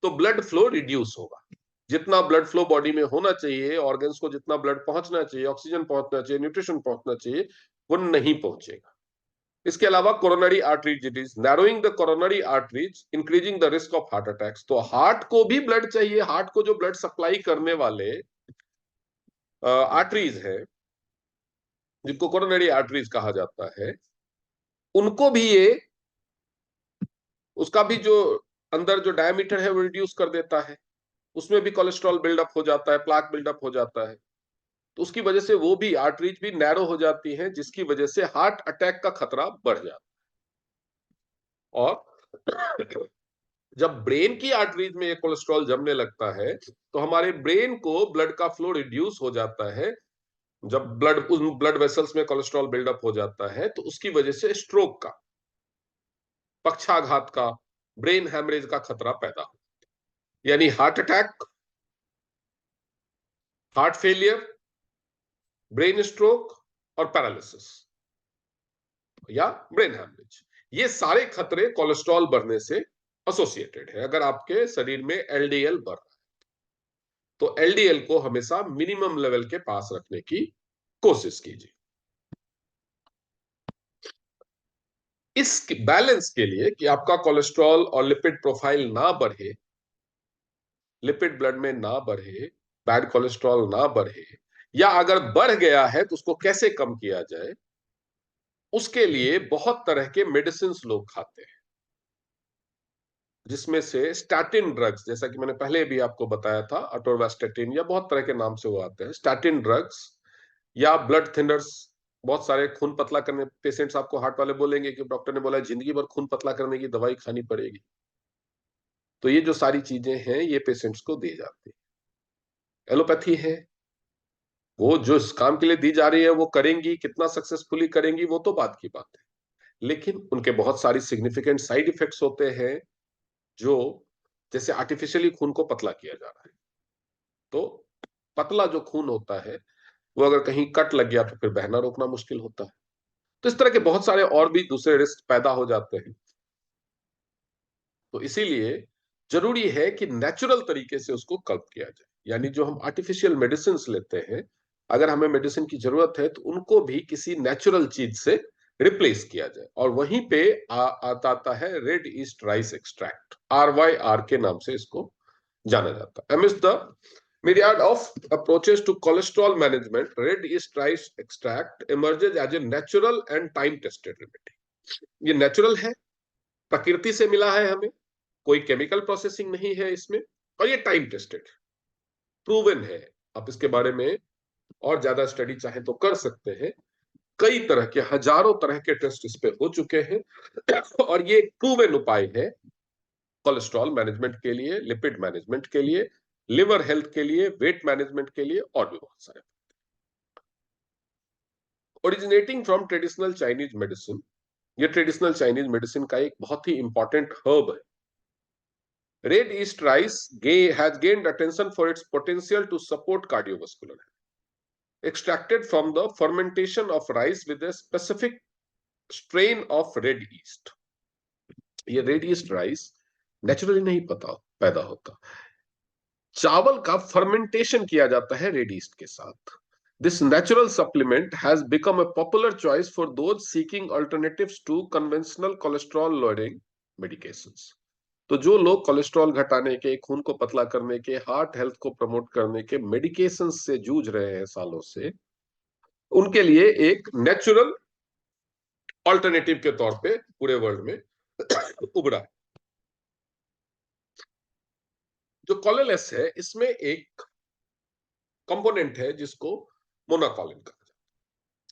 तो ब्लड फ्लो रिड्यूस होगा। जितना ब्लड फ्लो बॉडी में होना चाहिए, ऑर्गन्स को जितना ब्लड पहुंचना चाहिए, ऑक्सीजन पहुंचना चाहिए, न्यूट्रिशन पहुंचना चाहिए, वो नहीं पहुंचेगा। इसके अलावा coronary artery disease, narrowing the coronary arteries, increasing the risk of heart attacks. तो हार्ट को भी ब्लड चाहिए, हार्ट को जो ब्लड सप्लाई करने वाले आर्टरीज है, जिनको कोरोनरी आर्टरीज कहा जाता है, उनको भी ये, उसका भी जो अंदर जो डायमीटर है वो रिड्यूस कर देता है, उसमें भी कोलेस्ट्रॉल बिल्डअप हो जाता है, प्लाक बिल्डअप हो जाता है, तो उसकी वजह से वो भी आर्टरीज भी नैरो हो जाती हैं, जिसकी वजह से हार्ट अटैक का खतरा बढ़ जाता है। और जब ब्रेन की आर्टरीज में ये कोलेस्ट्रॉल जमने लगता है तो हमारे ब्रेन को ब्लड का फ्लो रिड्यूस हो जाता है। जब उस ब्लड वेसल्स में कोलेस्ट्रॉल बिल्डअप हो जाता है तो उसकी वजह से स्ट्रोक का, पक्षाघात का, ब्रेन हैमरेज का खतरा पैदा हो, यानी heart attack, heart failure, brain stroke और पैरालिसिस या ब्रेन हैमरेज, ये सारे खतरे कोलेस्ट्रॉल बढ़ने से एसोसिएटेड है। अगर आपके शरीर में एलडीएल बढ़ रहा है तो एलडीएल को हमेशा मिनिमम लेवल के पास रखने की कोशिश कीजिए। इस बैलेंस के लिए कि आपका कोलेस्ट्रॉल और लिपिड प्रोफाइल ना बढ़े, लिपिड ब्लड में ना बढ़े, बैड कोलेस्ट्रॉल ना बढ़े, या अगर बढ़ गया है तो उसको कैसे कम किया जाए, उसके लिए बहुत तरह के मेडिसिन लोग खाते हैं, जिसमें से स्टैटिन ड्रग्स, जैसा कि मैंने पहले भी आपको बताया था, अटोरवास्टैटिन या बहुत तरह के नाम से वो आते हैं, स्टैटिन ड्रग्स या ब्लड थिनर्स। बहुत सारे खून पतला करने पेशेंट्स आपको हार्ट वाले बोलेंगे कि डॉक्टर ने बोला जिंदगी भर खून पतला करने की दवाई खानी पड़ेगी। तो ये जो सारी चीजें हैं ये पेशेंट्स को दी जाती है। एलोपैथी है, वो जो इस काम के लिए दी जा रही है वो करेंगी, कितना सक्सेसफुली करेंगी वो तो बात की बात है, लेकिन उनके बहुत सारी सिग्निफिकेंट साइड इफेक्ट्स होते हैं। जो जैसे आर्टिफिशियली खून को पतला किया जा रहा है, तो पतला जो खून होता है वो अगर कहीं कट लग गया तो फिर बहना रोकना मुश्किल होता है। तो इस तरह के बहुत सारे और भी दूसरे रिस्क पैदा हो जाते हैं। तो इसीलिए जरूरी है कि नेचुरल तरीके से उसको कम किया जाए, यानी जो हम आर्टिफिशियल मेडिसिन लेते हैं, अगर हमें मेडिसिन की जरूरत है तो उनको भी किसी नेचुरल चीज से रिप्लेस किया जाए। और वहीं पे आता है red yeast rice extract, RYR के नाम से इसको जाना जाता है। Amidst the myriad of approaches to cholesterol management, red yeast rice extract emerges as a natural and time-tested remedy. ये नेचुरल है, प्रकृति से मिला है हमें, कोई केमिकल प्रोसेसिंग नहीं है इसमें, और ये टाइम टेस्टेड, प्रूवन है। आप इसके बारे में और ज्यादा स्टडी चाहे तो कर सकते हैं। कई तरह के, हजारों तरह के टेस्ट इस पे हो चुके हैं और ये प्रूवन उपाय है कोलेस्ट्रॉल मैनेजमेंट के लिए, लिपिड मैनेजमेंट के लिए, लिवर हेल्थ के लिए, वेट मैनेजमेंट के लिए और भी बहुत सारे। Originating from traditional Chinese medicine, ये ट्रेडिशनल चाइनीज मेडिसिन का एक बहुत ही इंपॉर्टेंट हर्ब है। Red yeast rice has gained attention for its potential to support cardiovascular health. Extracted from the fermentation of rice with a specific strain of red yeast. ये red yeast rice naturally नहीं पैदा होता, चावल का fermentation किया जाता है red east के साथ। This natural supplement has become a popular choice for those seeking alternatives to conventional cholesterol lowering medications. तो जो लोग कोलेस्ट्रॉल घटाने के, खून को पतला करने के, हार्ट हेल्थ को प्रमोट करने के मेडिकेशन से जूझ रहे हैं सालों से, उनके लिए एक नेचुरल ऑल्टरनेटिव के तौर पे पूरे वर्ल्ड में उभरा है। जो कॉलेलेस है, इसमें एक कंपोनेंट है जिसको मोनाकॉलिन कहा जाता है।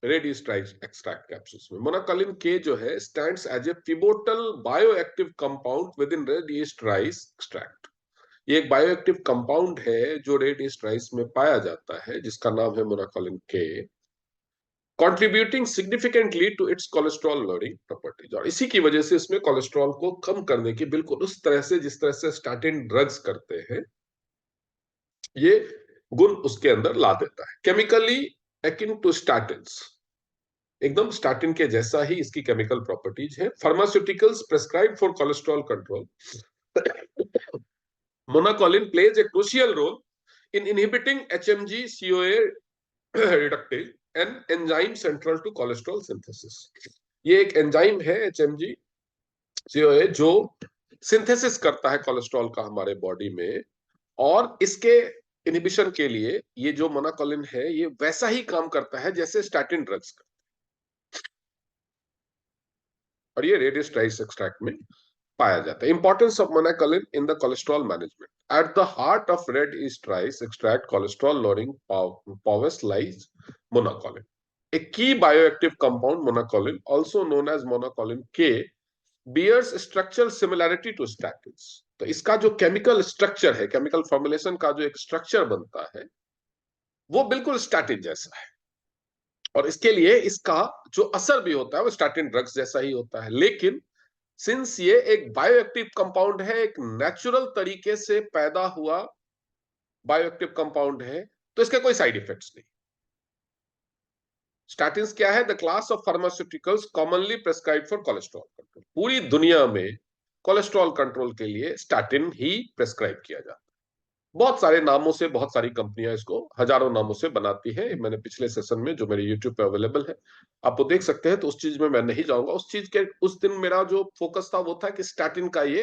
Red yeast rice extract capsules में मोनाकॉलिन के जो है stands as a pivotal bioactive compound within red yeast rice extract. ये एक बायोएक्टिव कंपाउंड है जो रेड ईस्ट राइस में पाया जाता है, जिसका नाम है monacolin K, contributing significantly to its cholesterol loading properties. और इसी की वजह से इसमें कोलेस्ट्रॉल को कम करने की, बिल्कुल उस तरह से जिस तरह से स्टैटिन ड्रग्स करते हैं, ये गुण उसके अंदर ला देता है। केमिकली एकिन टू स्टैटिन्स, एकदम स्टैटिन के जैसा ही इसकी केमिकल प्रॉपर्टीज है। Pharmaceuticals prescribe for cholesterol control, monacolin plays a crucial role in inhibiting HMG-CoA reductase, an enzyme central to cholesterol synthesis. ये एक एंजाइम है HMG-CoA जो सिंथेसिस करता है कोलेस्ट्रॉल का हमारे बॉडी में, और इसके इनहिबिशन के लिए ये जो मोनाकोलिन है ये वैसा ही काम करता है जैसे स्टैटिन ड्रग्स का। और ये रेड ईस्ट राइस एक्सट्रैक्ट में पाया जाता है। Importance of monacolin in the cholesterol management, at the heart of red yeast rice extract cholesterol lowering prowess lies monacolin, a key bioactive compound. Monacolin, also known as monacolin K, bears structural similarity to statins. तो इसका जो chemical structure है, chemical formulation का जो एक structure बनता है, वो बिल्कुल स्टैटिन जैसा है। और इसके लिए इसका जो असर भी होता है वो स्टैटिन ड्रग्स जैसा ही होता है। लेकिन सिंस ये एक बायोएक्टिव कंपाउंड है, एक नेचुरल तरीके से पैदा हुआ बायोएक्टिव कंपाउंड है, तो इसके कोई साइड इफेक्ट्स नहीं। स्टैटिन्स क्या है? The class of pharmaceuticals commonly prescribe for cholesterol control. पूरी दुनिया में कोलेस्ट्रॉल कंट्रोल के लिए स्टैटिन ही प्रेस्क्राइब किया जाता है। बहुत सारे नामों से बहुत सारी कंपनियां इसको हजारों नामों से बनाती हैं। मैंने पिछले सेशन में जो मेरे यूट्यूब पे अवेलेबल है आप वो देख सकते हैं, तो उस चीज में मैं नहीं जाऊंगा। उस चीज के उस दिन मेरा जो फोकस था वो था कि स्टैटिन का ये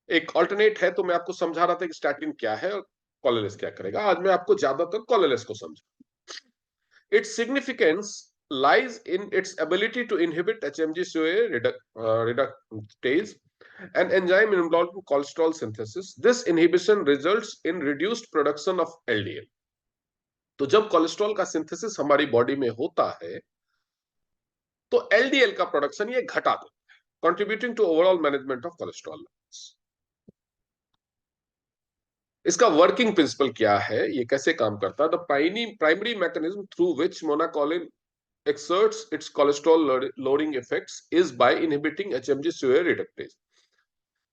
एक ऑल्टरनेट है, तो मैं आपको समझा रहा था कि स्टैटिन क्या है और कोलेलेस क्या करेगा। आज मैं आपको ज्यादातर कोलेलेस को समझा। Its significance lies in its ability to inhibit HMG-CoA reductase, an enzyme involved in cholesterol synthesis. This inhibition results in reduced production of LDL. तो जब कोलेस्ट्रॉल का सिंथेसिस हमारी बॉडी में होता है तो एलडीएल का प्रोडक्शन ये घटा देता है, contributing to overall management of cholesterol. इसका वर्किंग प्रिंसिपल क्या है, ये कैसे काम करता है? The primary mechanism through which monacolin exerts its cholesterol lowering effects is by inhibiting HMG-CoA reductase.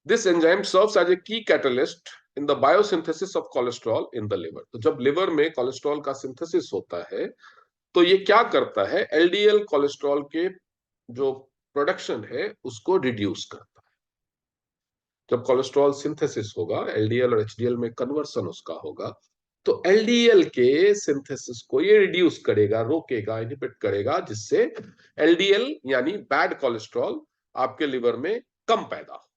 This enzyme serves as a key catalyst in the biosynthesis of cholesterol in the liver. तो जब liver में cholesterol का synthesis होता है तो ये क्या करता है? एलडीएल कोलेस्ट्रॉल के जो प्रोडक्शन है उसको रिड्यूस करता है। जब कोलेस्ट्रॉल सिंथेसिस होगा, एलडीएल और एचडीएल में कन्वर्सन उसका होगा, तो एलडीएल के सिंथेसिस को ये रिड्यूस करेगा, रोकेगा, इनहिबिट करेगा, जिससे एलडीएल यानी बैड कोलेस्ट्रॉल आपके लिवर में कम पैदा हो।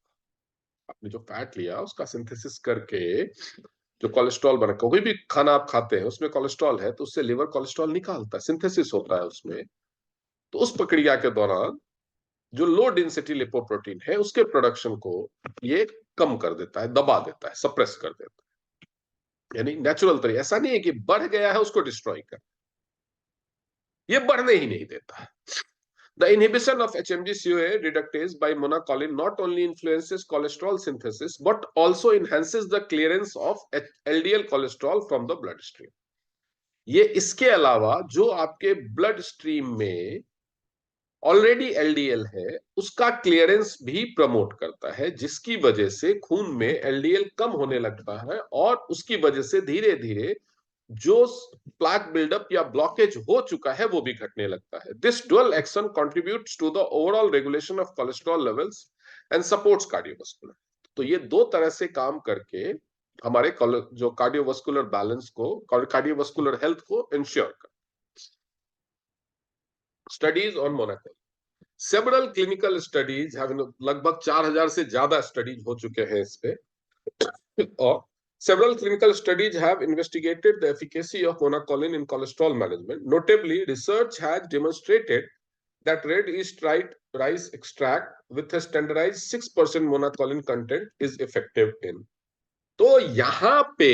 आपने जो फैट लिया उसका सिंथेसिस करके जो कोलेस्ट्रॉल बना, कोई भी खाना आप खाते हैं उसमें कोलेस्ट्रॉल है तो उससे लिवर कोलेस्ट्रॉल निकालता है, सिंथेसिस होता है उसमें। तो उस प्रक्रिया के दौरान जो लो डेंसिटी लिपोप्रोटीन है उसके प्रोडक्शन को ये कम कर देता है, दबा देता है, सप्रेस कर देता है। यानी नेचुरल तरीके, ऐसा नहीं है कि बढ़ गया है उसको डिस्ट्रॉय कर, ये बढ़ने ही नहीं देता। The inhibition of HMG-CoA reductase by monacolin not only influences cholesterol synthesis but also enhances the clearance of LDL cholesterol from the bloodstream. ये इसके अलावा जो आपके ब्लड स्ट्रीम में ऑलरेडी एलडीएल है उसका क्लियरेंस भी प्रमोट करता है, जिसकी वजह से खून में एलडीएल कम होने लगता है और उसकी वजह से धीरे धीरे जो प्लेक बिल्डअप या ब्लॉकेज हो चुका है वो भी घटने लगता है। This dual action contributes to the overall regulation of cholesterol levels and supports cardiovascular. तो ये दो तरह से काम करके हमारे जो कार्डियोवास्कुलर बैलेंस को, कार्डियोवास्कुलर हेल्थ को इंश्योर कर। Studies on monacolin, several clinical studies have, लगभग 4000 से ज्यादा स्टडीज हो चुके हैं इस पे, और several clinical studies have investigated the efficacy of monacolin in cholesterol management. Notably, research has demonstrated that red yeast rice extract with a standardized 6% monacolin content is effective in. तो यहाँ पे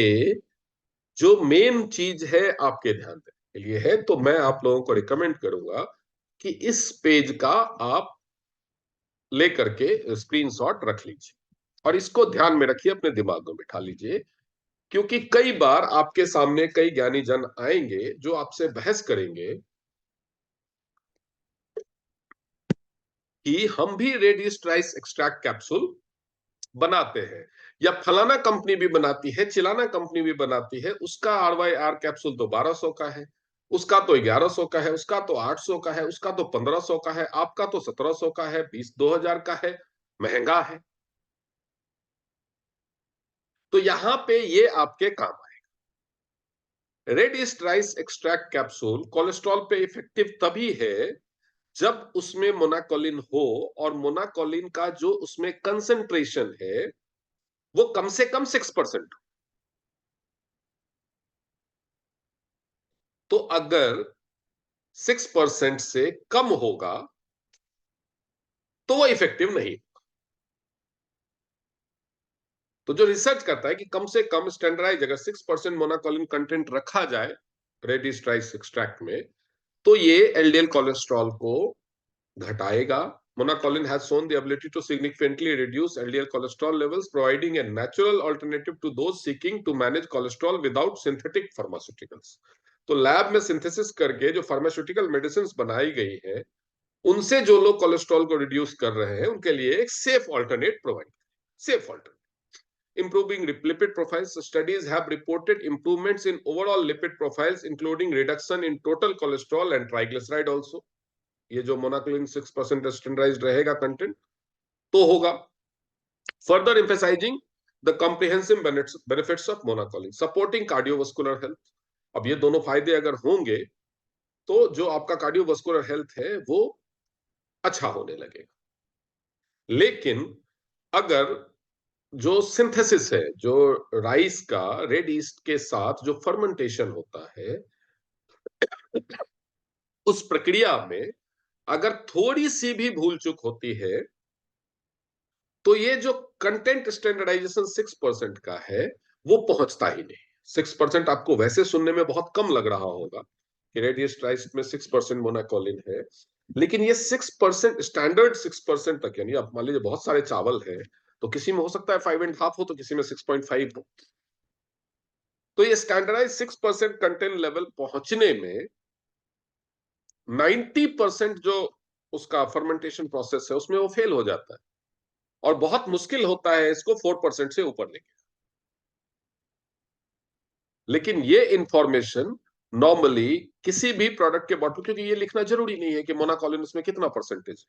जो मेन चीज है आपके ध्यान देने के लिए है, तो मैं आप लोगों को रिकमेंड करूंगा कि इस पेज का आप लेकर के स्क्रीनशॉट रख लीजिए और इसको ध्यान में रखिए, अपने दिमाग में बिठा लीजिए, क्योंकि कई बार आपके सामने कई ज्ञानी जन आएंगे जो आपसे बहस करेंगे कि हम भी red yeast rice extract capsule बनाते हैं, या फलाना कंपनी भी बनाती है, चिलाना कंपनी भी बनाती है, उसका RYR कैप्सूल तो 1200 का है, उसका तो 1100 का है, उसका तो 800 का है, उसका तो 1500 का है, आपका तो 1700 का है, 2000 का है, महंगा है। तो यहां पे ये आपके काम है। Red yeast rice extract capsule cholesterol पे इफेक्टिव तभी है जब उसमें मोनाकोलिन हो, और मोनाकोलिन का जो उसमें कंसंट्रेशन है वो कम से कम 6% हो। तो अगर 6% से कम होगा तो वो इफेक्टिव नहीं। तो जो रिसर्च करता है कि कम से कम स्टैंडर्डाइज अगर 6% मोनाकोलिन कंटेंट रखा जाए रेड ईस्ट राइस एक्सट्रैक्ट में, तो ये एलडीएल कोलेस्ट्रॉल को घटाएगा, Monacolin has shown the ability to significantly reduce LDL cholesterol levels, providing a natural alternative to those seeking to manage cholesterol without synthetic pharmaceuticals. तो lab में synthesis करके जो pharmaceutical medicine बनाई गई है, उनसे जो लोग कोलेस्ट्रॉल को रिड्यूस कर रहे हैं, उनके लिए एक safe alternate provide, safe alternate. Improving lipid profiles, studies have reported improvements in overall lipid profiles, including reduction in total cholesterol and triglyceride also. ये जो मोनाकोलिन 6% स्टैंडर्डाइज्ड रहेगा कंटेंट तो होगा. Further emphasising the comprehensive benefits of monacolin, supporting cardiovascular health. अब ये दोनों फायदे अगर होंगे तो जो आपका कार्डियोवास्कुलर हेल्थ है वो अच्छा होने लगेगा. लेकिन अगर जो सिंथेसिस है, जो राइस का रेड ईस्ट के साथ जो फर्मेंटेशन होता है, उस प्रक्रिया में अगर थोड़ी सी भी भूल चूक होती है तो ये जो कंटेंट स्टैंडर्डाइजेशन 6% का है वो पहुंचता ही नहीं. 6% आपको वैसे सुनने में बहुत कम लग रहा होगा कि रेड ईस्ट राइस में 6% मोनाकोलिन है, लेकिन ये 6% स्टैंडर्ड 6% तक, यानी आप मान लीजिए बहुत सारे चावल है तो किसी में हो सकता है 5.5 हो तो किसी में 6.5 हो. तो ये स्टैंडर्डाइज 6% कंटेंट लेवल पहुंचने में 90% जो उसका फर्मेंटेशन प्रोसेस है उसमें वो फेल हो जाता है और बहुत मुश्किल होता है इसको 4% से ऊपर लेके. लेकिन ये इंफॉर्मेशन नॉर्मली किसी भी प्रोडक्ट के बॉटल, क्योंकि ये लिखना जरूरी नहीं है कि मोनाकोलिन उसमें कितना परसेंटेज है,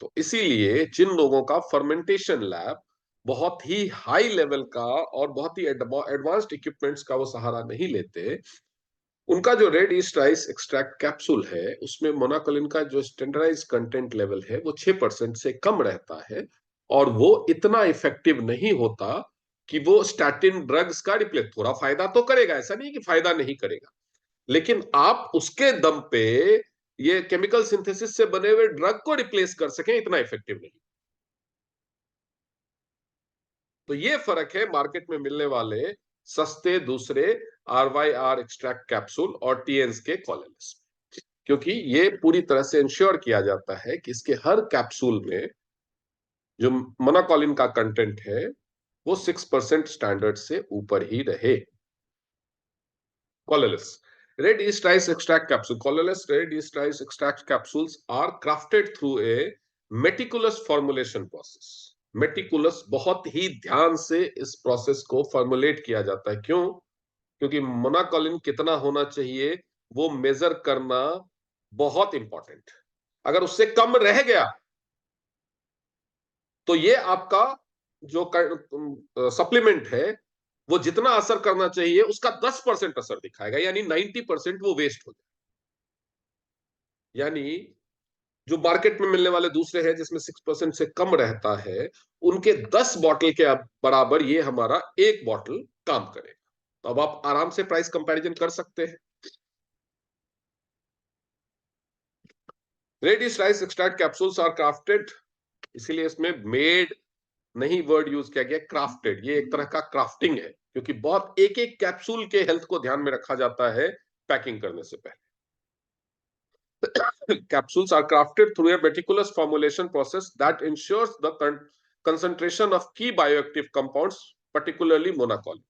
तो इसीलिए जिन लोगों का फर्मेंटेशन लैब बहुत ही हाई लेवल का और बहुत ही एडवांस्ड इक्विपमेंट्स का वो सहारा नहीं लेते, उनका जो red yeast rice extract capsule है उसमें मोनाकोलिन का जो स्टैंडर्डाइज कंटेंट लेवल है वो 6% से कम रहता है और वो इतना इफेक्टिव नहीं होता कि वो स्टैटिन ड्रग्स का रिप्लेस. थोड़ा फायदा तो करेगा, ऐसा नहीं कि फायदा नहीं करेगा, लेकिन आप उसके दम पे ये केमिकल सिंथेसिस से बने हुए ड्रग को रिप्लेस कर सकें इतना इफेक्टिव नहीं. तो ये फर्क है मार्केट में मिलने वाले सस्ते दूसरे RYR एक्सट्रैक्ट कैप्सूल और टीएन्स के कॉलोनिस, क्योंकि ये पूरी तरह से इंश्योर किया जाता है कि इसके हर कैप्सूल में जो मोनाकोलिन का कंटेंट है वो 6% स्टैंडर्ड से ऊपर ही रहे. कॉलोनिस red yeast rice extract capsule. कॉलोनिस red yeast rice extract capsules are crafted through a meticulous formulation process. Meticulous, बहुत ही ध्यान से इस प्रोसेस को फॉर्मुलेट किया जाता है. क्यों? क्योंकि मोनाकोलिन कितना होना चाहिए वो मेजर करना बहुत इंपॉर्टेंट. अगर उससे कम रह गया तो ये आपका जो सप्लीमेंट है वो जितना असर करना चाहिए उसका 10% असर दिखाएगा, यानी 90% वो वेस्ट हो जाए. यानी जो मार्केट में मिलने वाले दूसरे हैं जिसमें 6% से कम रहता है, उनके 10 बॉटल के बराबर ये हमारा एक बॉटल काम करेगा. तो अब आप आराम से प्राइस कंपैरिजन कर सकते हैं. Red yeast rice extract capsules are crafted, इसीलिए इसमें मेड नहीं वर्ड यूज किया गया, क्राफ्टेड. ये एक तरह का क्राफ्टिंग है क्योंकि बहुत एक एक कैप्सूल के हेल्थ को ध्यान में रखा जाता है पैकिंग करने से पहले. Capsules are crafted through a meticulous formulation process that ensures the concentration of key bioactive compounds, particularly monacolin.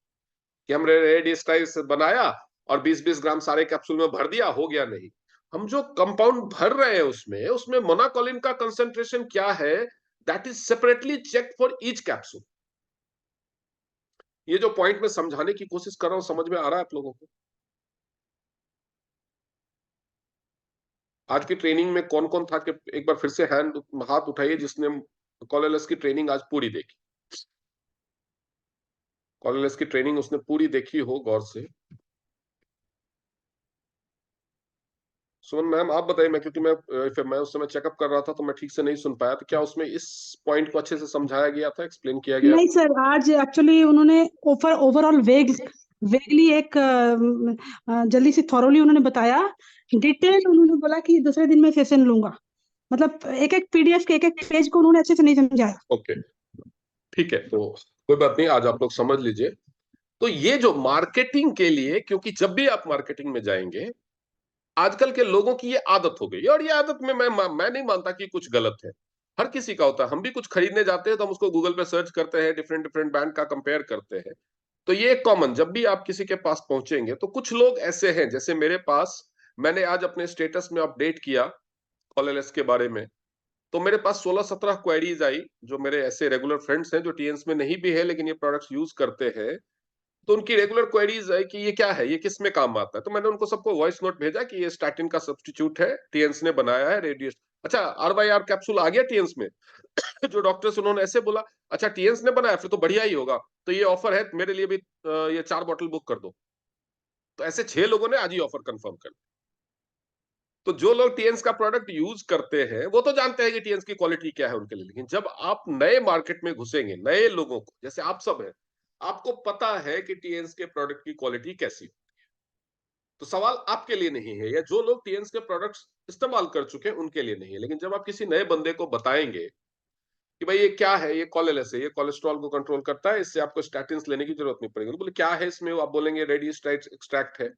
कि हमने रेड ईस्ट राइस बनाया और 20-20 ग्राम सारे कैप्सूल में भर दिया, हो गया नहीं. हम जो कंपाउंड भर रहे हैं उसमें मोनाकोलिन का कंसंट्रेशन क्या है, that is separately check for each capsule. ये जो पॉइंट में समझाने की कोशिश कर रहा हूं, समझ में आ रहा है आप लोगों को? आज की ट्रेनिंग में कौन कौन था कि एक बार फिर से हाथ उठाइए जिसने कॉलरलेस की ट्रेनिंग आज पूरी देखी. कॉलरलेस की ट्रेनिंग उसने पूरी देखी हो गौर से. सुमन मैम आप बताइए. मैं उस समय चेकअप कर रहा था तो मैं ठीक से नहीं सुन पाया, तो क्या उसमें इस पॉइंट को अच्छे से समझाया गया था, एक्सप्लेन किया गया? नहीं सर, आज एक्चुअली उन्होंने ओवरऑल वेगली एक जल्दी से थॉरोली उन्होंने बताया. डिटेल उन्होंने बोला कि दूसरे दिन मैं सेशन लूंगा. मतलब एक एक पीडीएफ के एक एक पेज को उन्होंने अच्छे से नहीं समझाया. ओके, ठीक है, तो कोई बात नहीं, आज आप लोग समझ लीजिए. तो ये जो मार्केटिंग के लिए, क्योंकि जब भी आप मार्केटिंग में जाएंगे आजकल के लोगों की ये आदत हो गई, और ये आदत में मैं नहीं मानता कि कुछ गलत है। हर किसी का होता है। हम भी कुछ खरीदने जाते हैं तो हम उसको गूगल पे सर्च करते हैं, डिफरेंट डिफरेंट ब्रांड का कंपेयर करते हैं। तो ये कॉमन, जब भी आप किसी के पास पहुंचेंगे तो कुछ लोग ऐसे हैं, जैसे मेरे पास, मैंने आज अपने स्टेटस में अपडेट किया कॉलएलएस के बारे में, तो मेरे पास 16-17 क्वेरीज आई, जो मेरे ऐसे रेगुलर फ्रेंड्स हैं जो टीएंस में नहीं भी है लेकिन ये प्रोडक्ट्स यूज करते हैं। तो उनकी रेगुलर क्वेरीज है कि ये क्या है, ये किस में काम आता है। तो मैंने उनको सबको वॉइस नोट भेजा कि ये स्टैटिन का सब्स्टिट्यूट है, टीएंस ने बनाया है, रेडियस। अच्छा, आर कैप्सूल आ गया टीएंस में। जो डॉक्टर्स, उन्होंने ऐसे बोला, अच्छा टीएंस ने बनाया, फिर तो बढ़िया ही होगा, तो ये ऑफर है मेरे लिए भी, ये 4 बॉटल बुक कर दो। तो ऐसे 6 लोगों ने आज ही ऑफर कंफर्म कर। तो जो लोग टीएंस का प्रोडक्ट यूज करते हैं वो तो जानते हैं कि टीएंस की क्वालिटी क्या है उनके लिए, लेकिन जब आप नए मार्केट में घुसेंगे, नए लोगों को, जैसे आप सब हैं, आपको पता है कि टीएंस के प्रोडक्ट की क्वालिटी कैसी है। तो सवाल आपके लिए नहीं है, या जो लोग टीएंस के प्रोडक्ट्स इस्तेमाल कर चुके हैं उनके लिए नहीं है। लेकिन जब आप किसी नए बंदे को बताएंगे कि भाई ये क्या है, ये कॉलेलेस है, ये कोलेस्ट्रॉल को कंट्रोल करता है, इससे आपको स्टैटिन्स लेने की जरूरत नहीं पड़ेगी, तो बोले क्या है इसमें, आप बोलेंगे रेडियोस्टाइड एक्सट्रैक्ट है,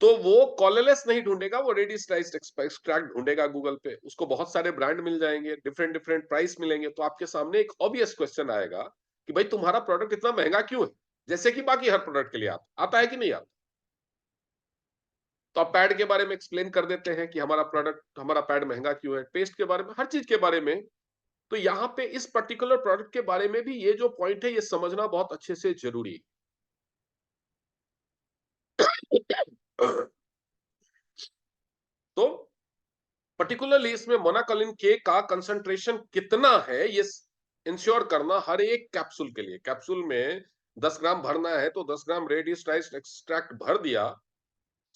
तो वो कॉलरलेस नहीं ढूंढेगा, वो रेडियोस्टाइज्ड एक्सट्रैक्ट ढूंढेगा गूगल पे। उसको बहुत सारे ब्रांड मिल जाएंगे, डिफरेंट डिफरेंट प्राइस मिलेंगे। तो आपके सामने एक ऑब्वियस क्वेश्चन आएगा कि भाई तुम्हारा प्रोडक्ट इतना महंगा क्यों है, जैसे कि बाकी हर प्रोडक्ट के लिए आता है कि नहीं आता। तो आप पैड के बारे में एक्सप्लेन कर देते हैं कि हमारा प्रोडक्ट, हमारा पैड महंगा क्यों है, पेस्ट के बारे में, हर चीज के बारे में। तो यहाँ पे इस पर्टिकुलर प्रोडक्ट के बारे में भी ये जो पॉइंट है, ये समझना बहुत अच्छे से जरूरी है। तो पर्टिकुलरली इसमें मोनाकोलिन के का कंसंट्रेशन कितना है, ये इंश्योर करना हर एक कैप्सूल के लिए। कैप्सूल में 10 ग्राम भरना है तो 10 ग्राम रेडियोस्टाइज्ड एक्सट्रैक्ट भर दिया,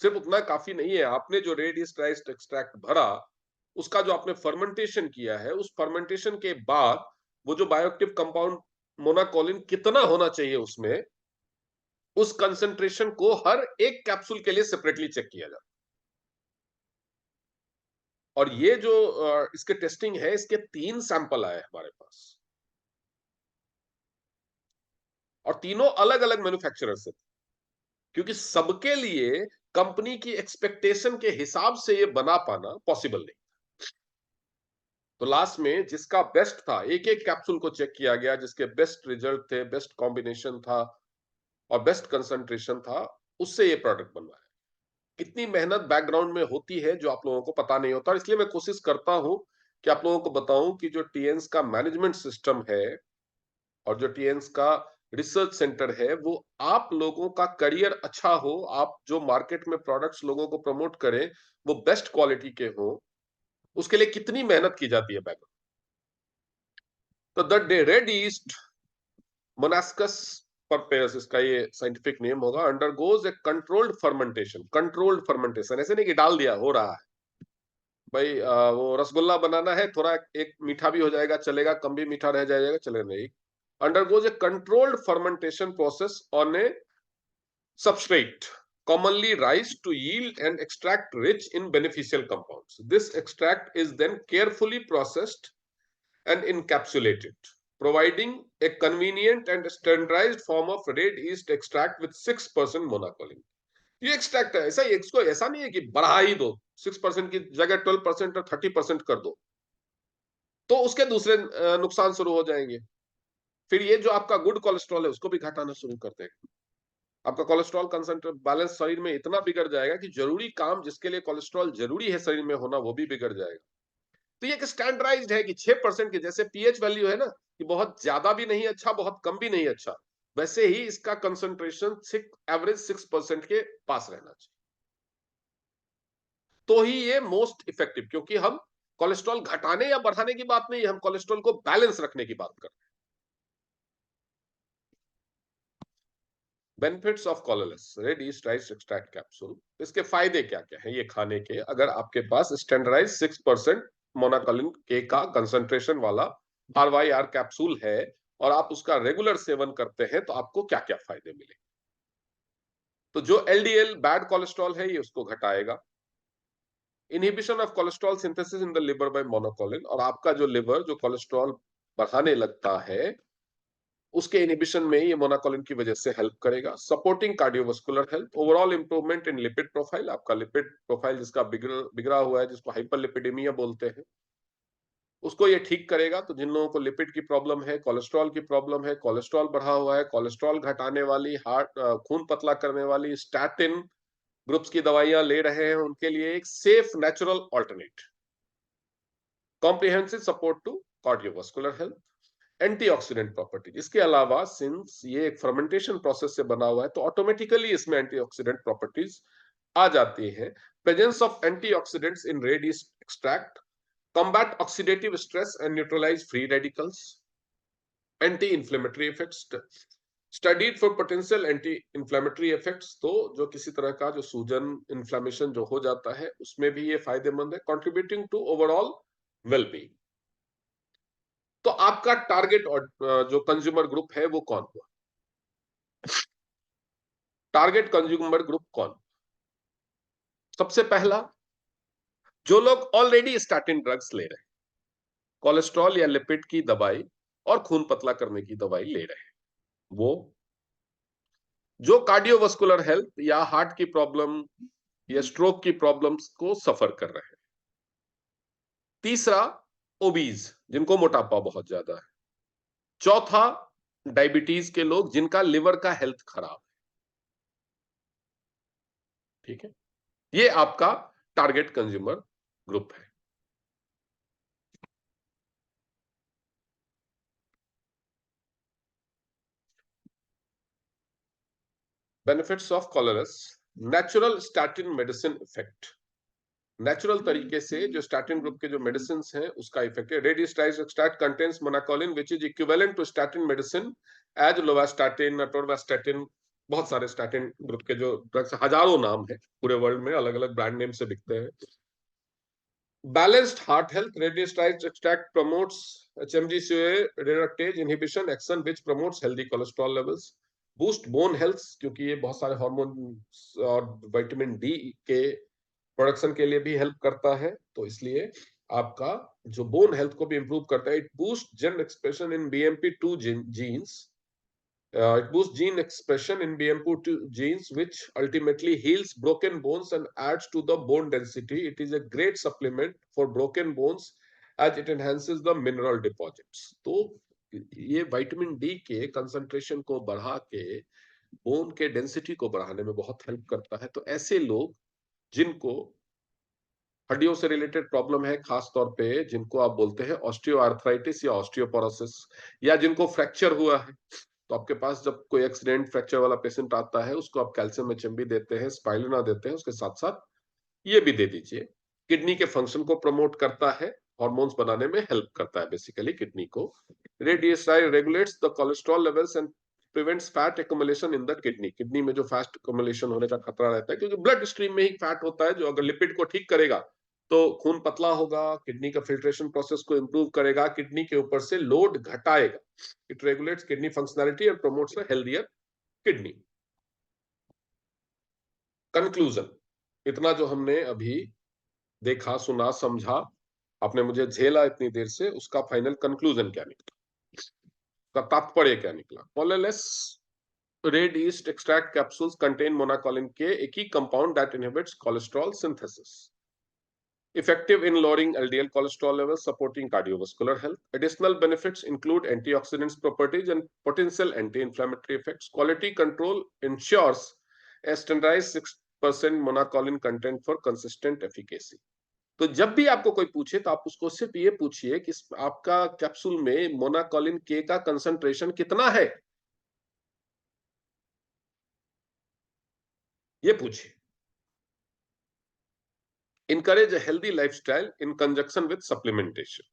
सिर्फ उतना काफी नहीं है। आपने जो रेडियोस्टाइज्ड एक्सट्रैक्ट भरा, उसका जो आपने फर्मेंटेशन किया है, उस फर्मेंटेशन के बाद वो जो बायोएक्टिव कंपाउंड मोनाकोलिन कितना होना चाहिए उसमें, उस कंसंट्रेशन को हर एक कैप्सूल के लिए सेपरेटली चेक किया जाता है। और ये जो इसके टेस्टिंग है, इसके 3 सैंपल आए हमारे पास, और तीनों अलग अलग मैन्युफैक्चरर से थे, क्योंकि सबके लिए कंपनी की एक्सपेक्टेशन के हिसाब से ये बना पाना पॉसिबल नहीं। तो लास्ट में जिसका बेस्ट था, एक एक कैप्सूल को चेक किया गया, जिसके बेस्ट रिजल्ट थे, बेस्ट कॉम्बिनेशन था और बेस्ट कंसंट्रेशन था, उससे ये प्रोडक्ट बनवाया। कितनी मेहनत बैकग्राउंड में होती है जो आप लोगों को पता नहीं होता, और इसलिए मैं कोशिश करता हूं कि आप लोगों को बताऊं कि जो टीएंस का मैनेजमेंट सिस्टम है और जो टीएंस का रिसर्च सेंटर है, वो आप लोगों का करियर अच्छा हो, आप जो मार्केट में प्रोडक्ट्स लोगों को प्रमोट करें वो बेस्ट क्वालिटी के हो, उसके लिए कितनी मेहनत की जाती है बैकग्राउंड। तो द रेड ईस्ट मोनास्कस परपेयर्स, इसका ये साइंटिफिक नेम होगा, अंडरगोज ए कंट्रोल्ड फर्मेंटेशन। कंट्रोल्ड फर्मेंटेशन ऐसे नहीं कि डाल दिया हो रहा है, भाई वो रसगुल्ला बनाना है, थोड़ा एक मीठा भी हो जाएगा चलेगा, कम भी मीठा रह जाएगा चलेगा नहीं। undergoes a controlled fermentation process on a substrate, commonly rice, to yield and extract rich in beneficial compounds. This extract is then carefully processed and encapsulated, providing a convenient and standardized form of red yeast extract with 6% monocholine. ये extract है ऐसा, इसको ऐसा नहीं है कि बढ़ा ही दो, 6% की जगह 12% और 30% कर दो, तो उसके दूसरे नुकसान शुरू हो जाएंगे। फिर ये जो आपका गुड कोलेस्ट्रॉल है उसको भी घटाना शुरू कर देगा। आपका कोलेस्ट्रॉल कंसंट्रेट बैलेंस शरीर में इतना बिगड़ जाएगा कि जरूरी काम जिसके लिए कोलेस्ट्रॉल जरूरी है शरीर में होना, वो भी बिगड़ जाएगा। तो ये एक स्टैंडर्डाइज्ड है कि 6% के, जैसे पीएच वैल्यू है ना, कि बहुत ज्यादा भी नहीं अच्छा, बहुत कम भी नहीं अच्छा, वैसे ही इसका कंसंट्रेशन एवरेज 6% के पास रहना चाहिए, तो ही ये मोस्ट इफेक्टिव। क्योंकि हम कोलेस्ट्रॉल घटाने या बढ़ाने की बात नहीं, हम कोलेस्ट्रॉल को बैलेंस रखने की बात कर रहे हैं। बेनिफिट्स ऑफ कॉलरलेस red yeast rice extract capsule, इसके फायदे क्या क्या है ये खाने के, अगर आपके पास स्टैंडर्डाइज 6% मोनाकोलिन के का कंसंट्रेशन वाला RYR कैप्सूल है और आप उसका रेगुलर सेवन करते हैं, तो आपको क्या क्या फायदे मिले। तो जो एलडीएल बैड कोलेस्ट्रॉल है, ये उसको घटाएगा। Inhibition of cholesterol synthesis in the liver by monacolin, और आपका जो लिवर जो कोलेस्ट्रॉल बढ़ाने लगता है, उसके इनिबिशन में ये मोनाकोलिन की वजह से हेल्प करेगा। Supporting cardiovascular health, overall improvement in lipid profile, आपका लिपिड प्रोफाइल जिसका बिगड़ा हुआ है, जिसको हाइपरलिपिडेमिया बोलते हैं, उसको ये ठीक करेगा। तो जिन लोगों को लिपिड की प्रॉब्लम है, कोलेस्ट्रॉल की प्रॉब्लम है, कोलेस्ट्रॉल बढ़ा हुआ है, कोलेस्ट्रॉल घटाने वाली, खून पतला करने वाली स्टैटिन ग्रुप्स की दवाइयां ले रहे हैं, उनके लिए एक safe natural alternate. Comprehensive support to cardiovascular health, antioxidant properties. इसके अलावा सिंस ये एक फर्मेंटेशन प्रोसेस से बना हुआ है, तो ऑटोमेटिकली इसमें एंटीऑक्सीडेंट प्रॉपर्टीज आ जाती है। Presence of antioxidants in red yeast extract combat oxidative stress and neutralize free radicals, anti-inflammatory effects studied for potential anti-inflammatory effects। तो जो किसी तरह का जो सूजन, इन्फ्लेमेशन जो हो जाता है, उसमें भी ये फायदेमंद है। contributing to overall well-being। तो आपका टारगेट और जो कंज्यूमर ग्रुप है वो कौन हुआ? टारगेट कंज्यूमर ग्रुप कौन? सबसे पहला, जो लोग ऑलरेडी स्टैटिन ड्रग्स ले रहे हैं, कोलेस्ट्रॉल या लिपिड की दवाई और खून पतला करने की दवाई ले रहे हैं, वो जो कार्डियोवास्कुलर हेल्थ या हार्ट की प्रॉब्लम या स्ट्रोक की प्रॉब्लम्स को सफर कर रहे हैं। तीसरा, ओबीज, जिनको मोटापा बहुत ज्यादा है। चौथा, डायबिटीज के लोग जिनका लिवर का हेल्थ खराब है। ठीक है, ये आपका टारगेट कंज्यूमर ग्रुप है। बेनिफिट्स ऑफ कोलोरेस, natural statin medicine effect. Natural तरीके से जो स्टैटिन ग्रुप के जो मेडिसिन हैं उसका इफेक्ट है। Red yeast rice extract contains monacolin which is equivalent to statin medicine as lovastatin, atorvastatin. बहुत सारे स्टैटिन ग्रुप के जो ड्रग्स, हजारों नाम है पूरे वर्ल्ड में, अलग अलग ब्रांड नेम से बिकते हैं। Balanced heart health, red yeast rice extract promotes HMG-CoA reductase inhibition action which promotes healthy cholesterol levels। Boost bone health, क्योंकि ये बहुत सारे हार्मोन और विटामिन डी के प्रोडक्शन के लिए भी हेल्प करता है, तो इसलिए आपका जो बोन हेल्थ को भी इंप्रूव करता है। It boost gene expression in BMP2 genes, it boosts gene expression in BMP2 genes which ultimately heals broken bones and adds to the bone density। It is a great supplement for broken bones as it enhances the mineral deposits। तो ये vitamin D के concentration को बढ़ा के bone के density को बढ़ाने में बहुत हेल्प करता है। तो ऐसे लोग जिनको हड्डियों से रिलेटेड प्रॉब्लम है, खास तौर पे जिनको आप बोलते हैं ऑस्टियोआर्थराइटिस या ऑस्टियोपोरोसिस, या जिनको फ्रैक्चर हुआ है, तो आपके पास जब कोई एक्सीडेंट फ्रैक्चर वाला पेशेंट आता है, उसको आप कैल्शियम HMB देते हैं, स्पाइरुलिना देते हैं, उसके साथ साथ ये भी दे दीजिए। किडनी के फंक्शन को प्रमोट करता है, हार्मोन्स बनाने में हेल्प करता है बेसिकली किडनी को। Red yeast rice regulates the cholesterol levels and prevents fat accumulation in the kidney. Kidney में जो फैट एक्युमुलेशन होने का खतरा रहता है, क्योंकि ब्लड स्ट्रीम में ही फैट होता है, जो अगर लिपिड को ठीक करेगा तो खून पतला होगा, किडनी का फिल्ट्रेशन प्रोसेस को इंप्रूव करेगा, किडनी के ऊपर से लोड घटाएगा। It regulates kidney functionality and promotes a healthier kidney. Conclusion, इतना जो हमने अभी देखा, सुना, समझा, आपने मुझे झेला इतनी देर से, उसका फाइनल कंक्लूजन क्या निकला, उसका तात्पर्य क्या निकला? कोलोरेस red yeast extract capsules contain monacolin के एक ही compound that inhibits cholesterol synthesis, effective in lowering LDL cholesterol levels, supporting cardiovascular health। Additional benefits include antioxidants properties and potential anti-inflammatory effects। Quality control ensures a standardized 6% monacolin content for consistent efficacy। तो जब भी आपको कोई पूछे तो आप उसको सिर्फ ये पूछिए कि आपका कैप्सूल में मोनाकोलिन के का कंसंट्रेशन कितना है, ये पूछिए। Encourage a healthy lifestyle in conjunction with supplementation।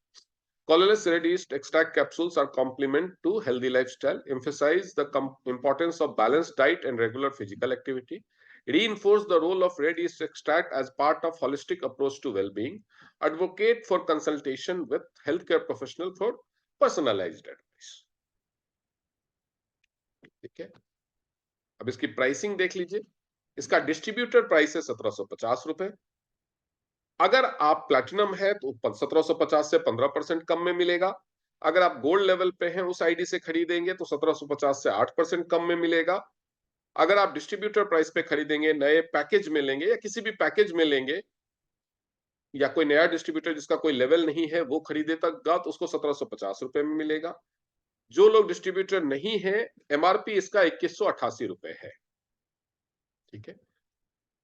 Colorless red yeast extract capsules are complement to healthy lifestyle, emphasize the importance of balanced diet and regular physical activity, reinforce the role of red yeast extract as part of holistic approach to well-being, advocate for consultation with healthcare professional for personalized advice। ठीक है, अब इसकी pricing देख लीजिए। इसका distributor price है 1750 रुपए। अगर आप प्लैटिनम है तो 1750 से 15% कम में मिलेगा। अगर आप गोल्ड लेवल पे हैं उस आईडी से खरीदेंगे तो 1750 से 8% कम में मिलेगा। अगर आप डिस्ट्रीब्यूटर प्राइस पे खरीदेंगे, नए पैकेज में लेंगे या किसी भी पैकेज में लेंगे, या कोई नया डिस्ट्रीब्यूटर जिसका कोई लेवल नहीं है वो खरीदेगा तो उसको 1750 रुपए में मिलेगा। जो लोग डिस्ट्रीब्यूटर नहीं है, एमआरपी इसका 2188 रुपए है। ठीक है,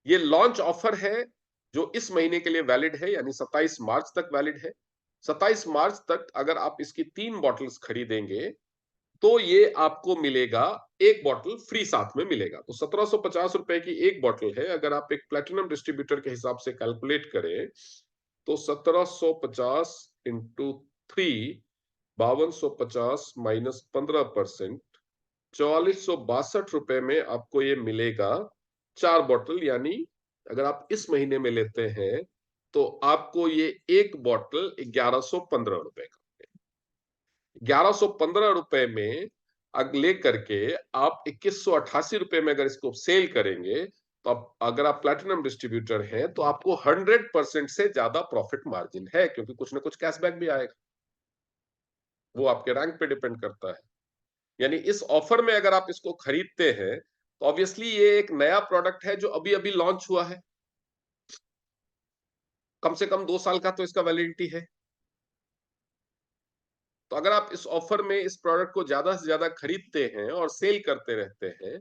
ये लॉन्च ऑफर है जो इस महीने के लिए वैलिड है, यानी 27 मार्च तक वैलिड है। 27 मार्च तक अगर आप इसकी 3 बॉटल्स खरीदेंगे तो ये आपको मिलेगा, एक बॉटल फ्री साथ में मिलेगा। तो 1750 रुपए की एक बॉटल है। अगर आप एक प्लेटिनम डिस्ट्रीब्यूटर के हिसाब से कैलकुलेट करें तो 1750 इंटू 3, 5250 माइनस 15%, 4462 रुपए में आपको ये मिलेगा 4 बॉटल। यानी अगर आप इस महीने में लेते हैं तो आपको ये एक बॉटल 1115 रुपए का, 1115 रुपए में ले करके आप 2188 रुपए में अगर इसको सेल करेंगे तो आप, अगर आप प्लैटिनम डिस्ट्रीब्यूटर हैं तो आपको 100% से ज्यादा प्रॉफिट मार्जिन है, क्योंकि कुछ ना कुछ कैशबैक भी आएगा। वो आपके रैंक पे डिपेंड करता है। यानी इस ऑफर में अगर आप इसको खरीदते हैं तो ऑब्वियसली ये एक नया प्रोडक्ट है जो अभी अभी लॉन्च हुआ है। कम से कम 2 साल का तो इसका वैलिडिटी है। तो अगर आप इस ऑफर में इस प्रोडक्ट को ज्यादा से ज्यादा खरीदते हैं और सेल करते रहते हैं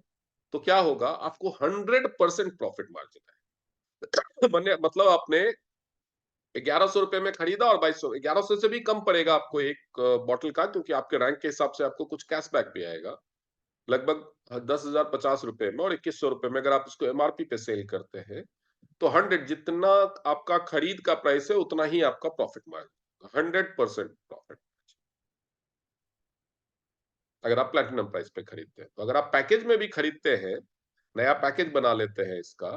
तो क्या होगा, आपको 100% प्रॉफिट मार्जिन है। मतलब आपने 1100 रुपए में खरीदा और 2200, 1100 से भी कम पड़ेगा आपको एक बॉटल का, क्योंकि आपके रैंक के हिसाब से आपको कुछ कैशबैक भी आएगा लगभग 10,050 रुपए में। और 2100 रुपए में अगर आप इसको एमआरपी पे सेल करते हैं तो 100, जितना आपका खरीद का प्राइस है उतना ही आपका प्रॉफिट मार्जिन, 100% प्रॉफिट अगर आप प्लेटिनम प्राइस पे खरीदते हैं। तो अगर आप पैकेज में भी खरीदते हैं, नया पैकेज बना लेते हैं इसका,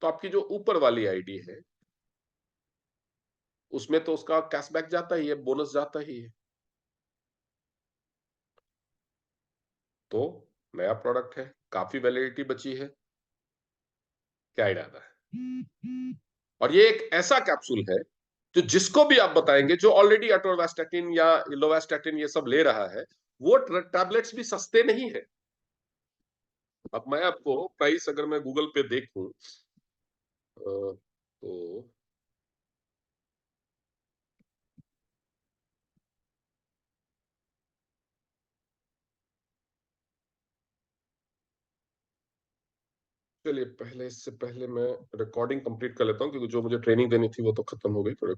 तो आपकी जो ऊपर वाली आईडी है उसमें तो उसका कैशबैक जाता ही है, बोनस जाता ही है। तो नया प्रोडक्ट है, काफी वैलिडिटी बची है, क्या इरादा है। और ये एक ऐसा कैप्सूल है जो जिसको भी आप बताएंगे, जो ऑलरेडी अटोरवास्टैटिन या लोवास्टैटिन ये सब ले रहा है, वो टैबलेट्स भी सस्ते नहीं है। अब मैं आपको प्राइस अगर मैं गूगल पे देखूं तो चलिए, पहले इससे पहले मैं रिकॉर्डिंग कंप्लीट कर लेता हूँ, क्योंकि जो मुझे ट्रेनिंग देनी थी वो तो खत्म हो गई।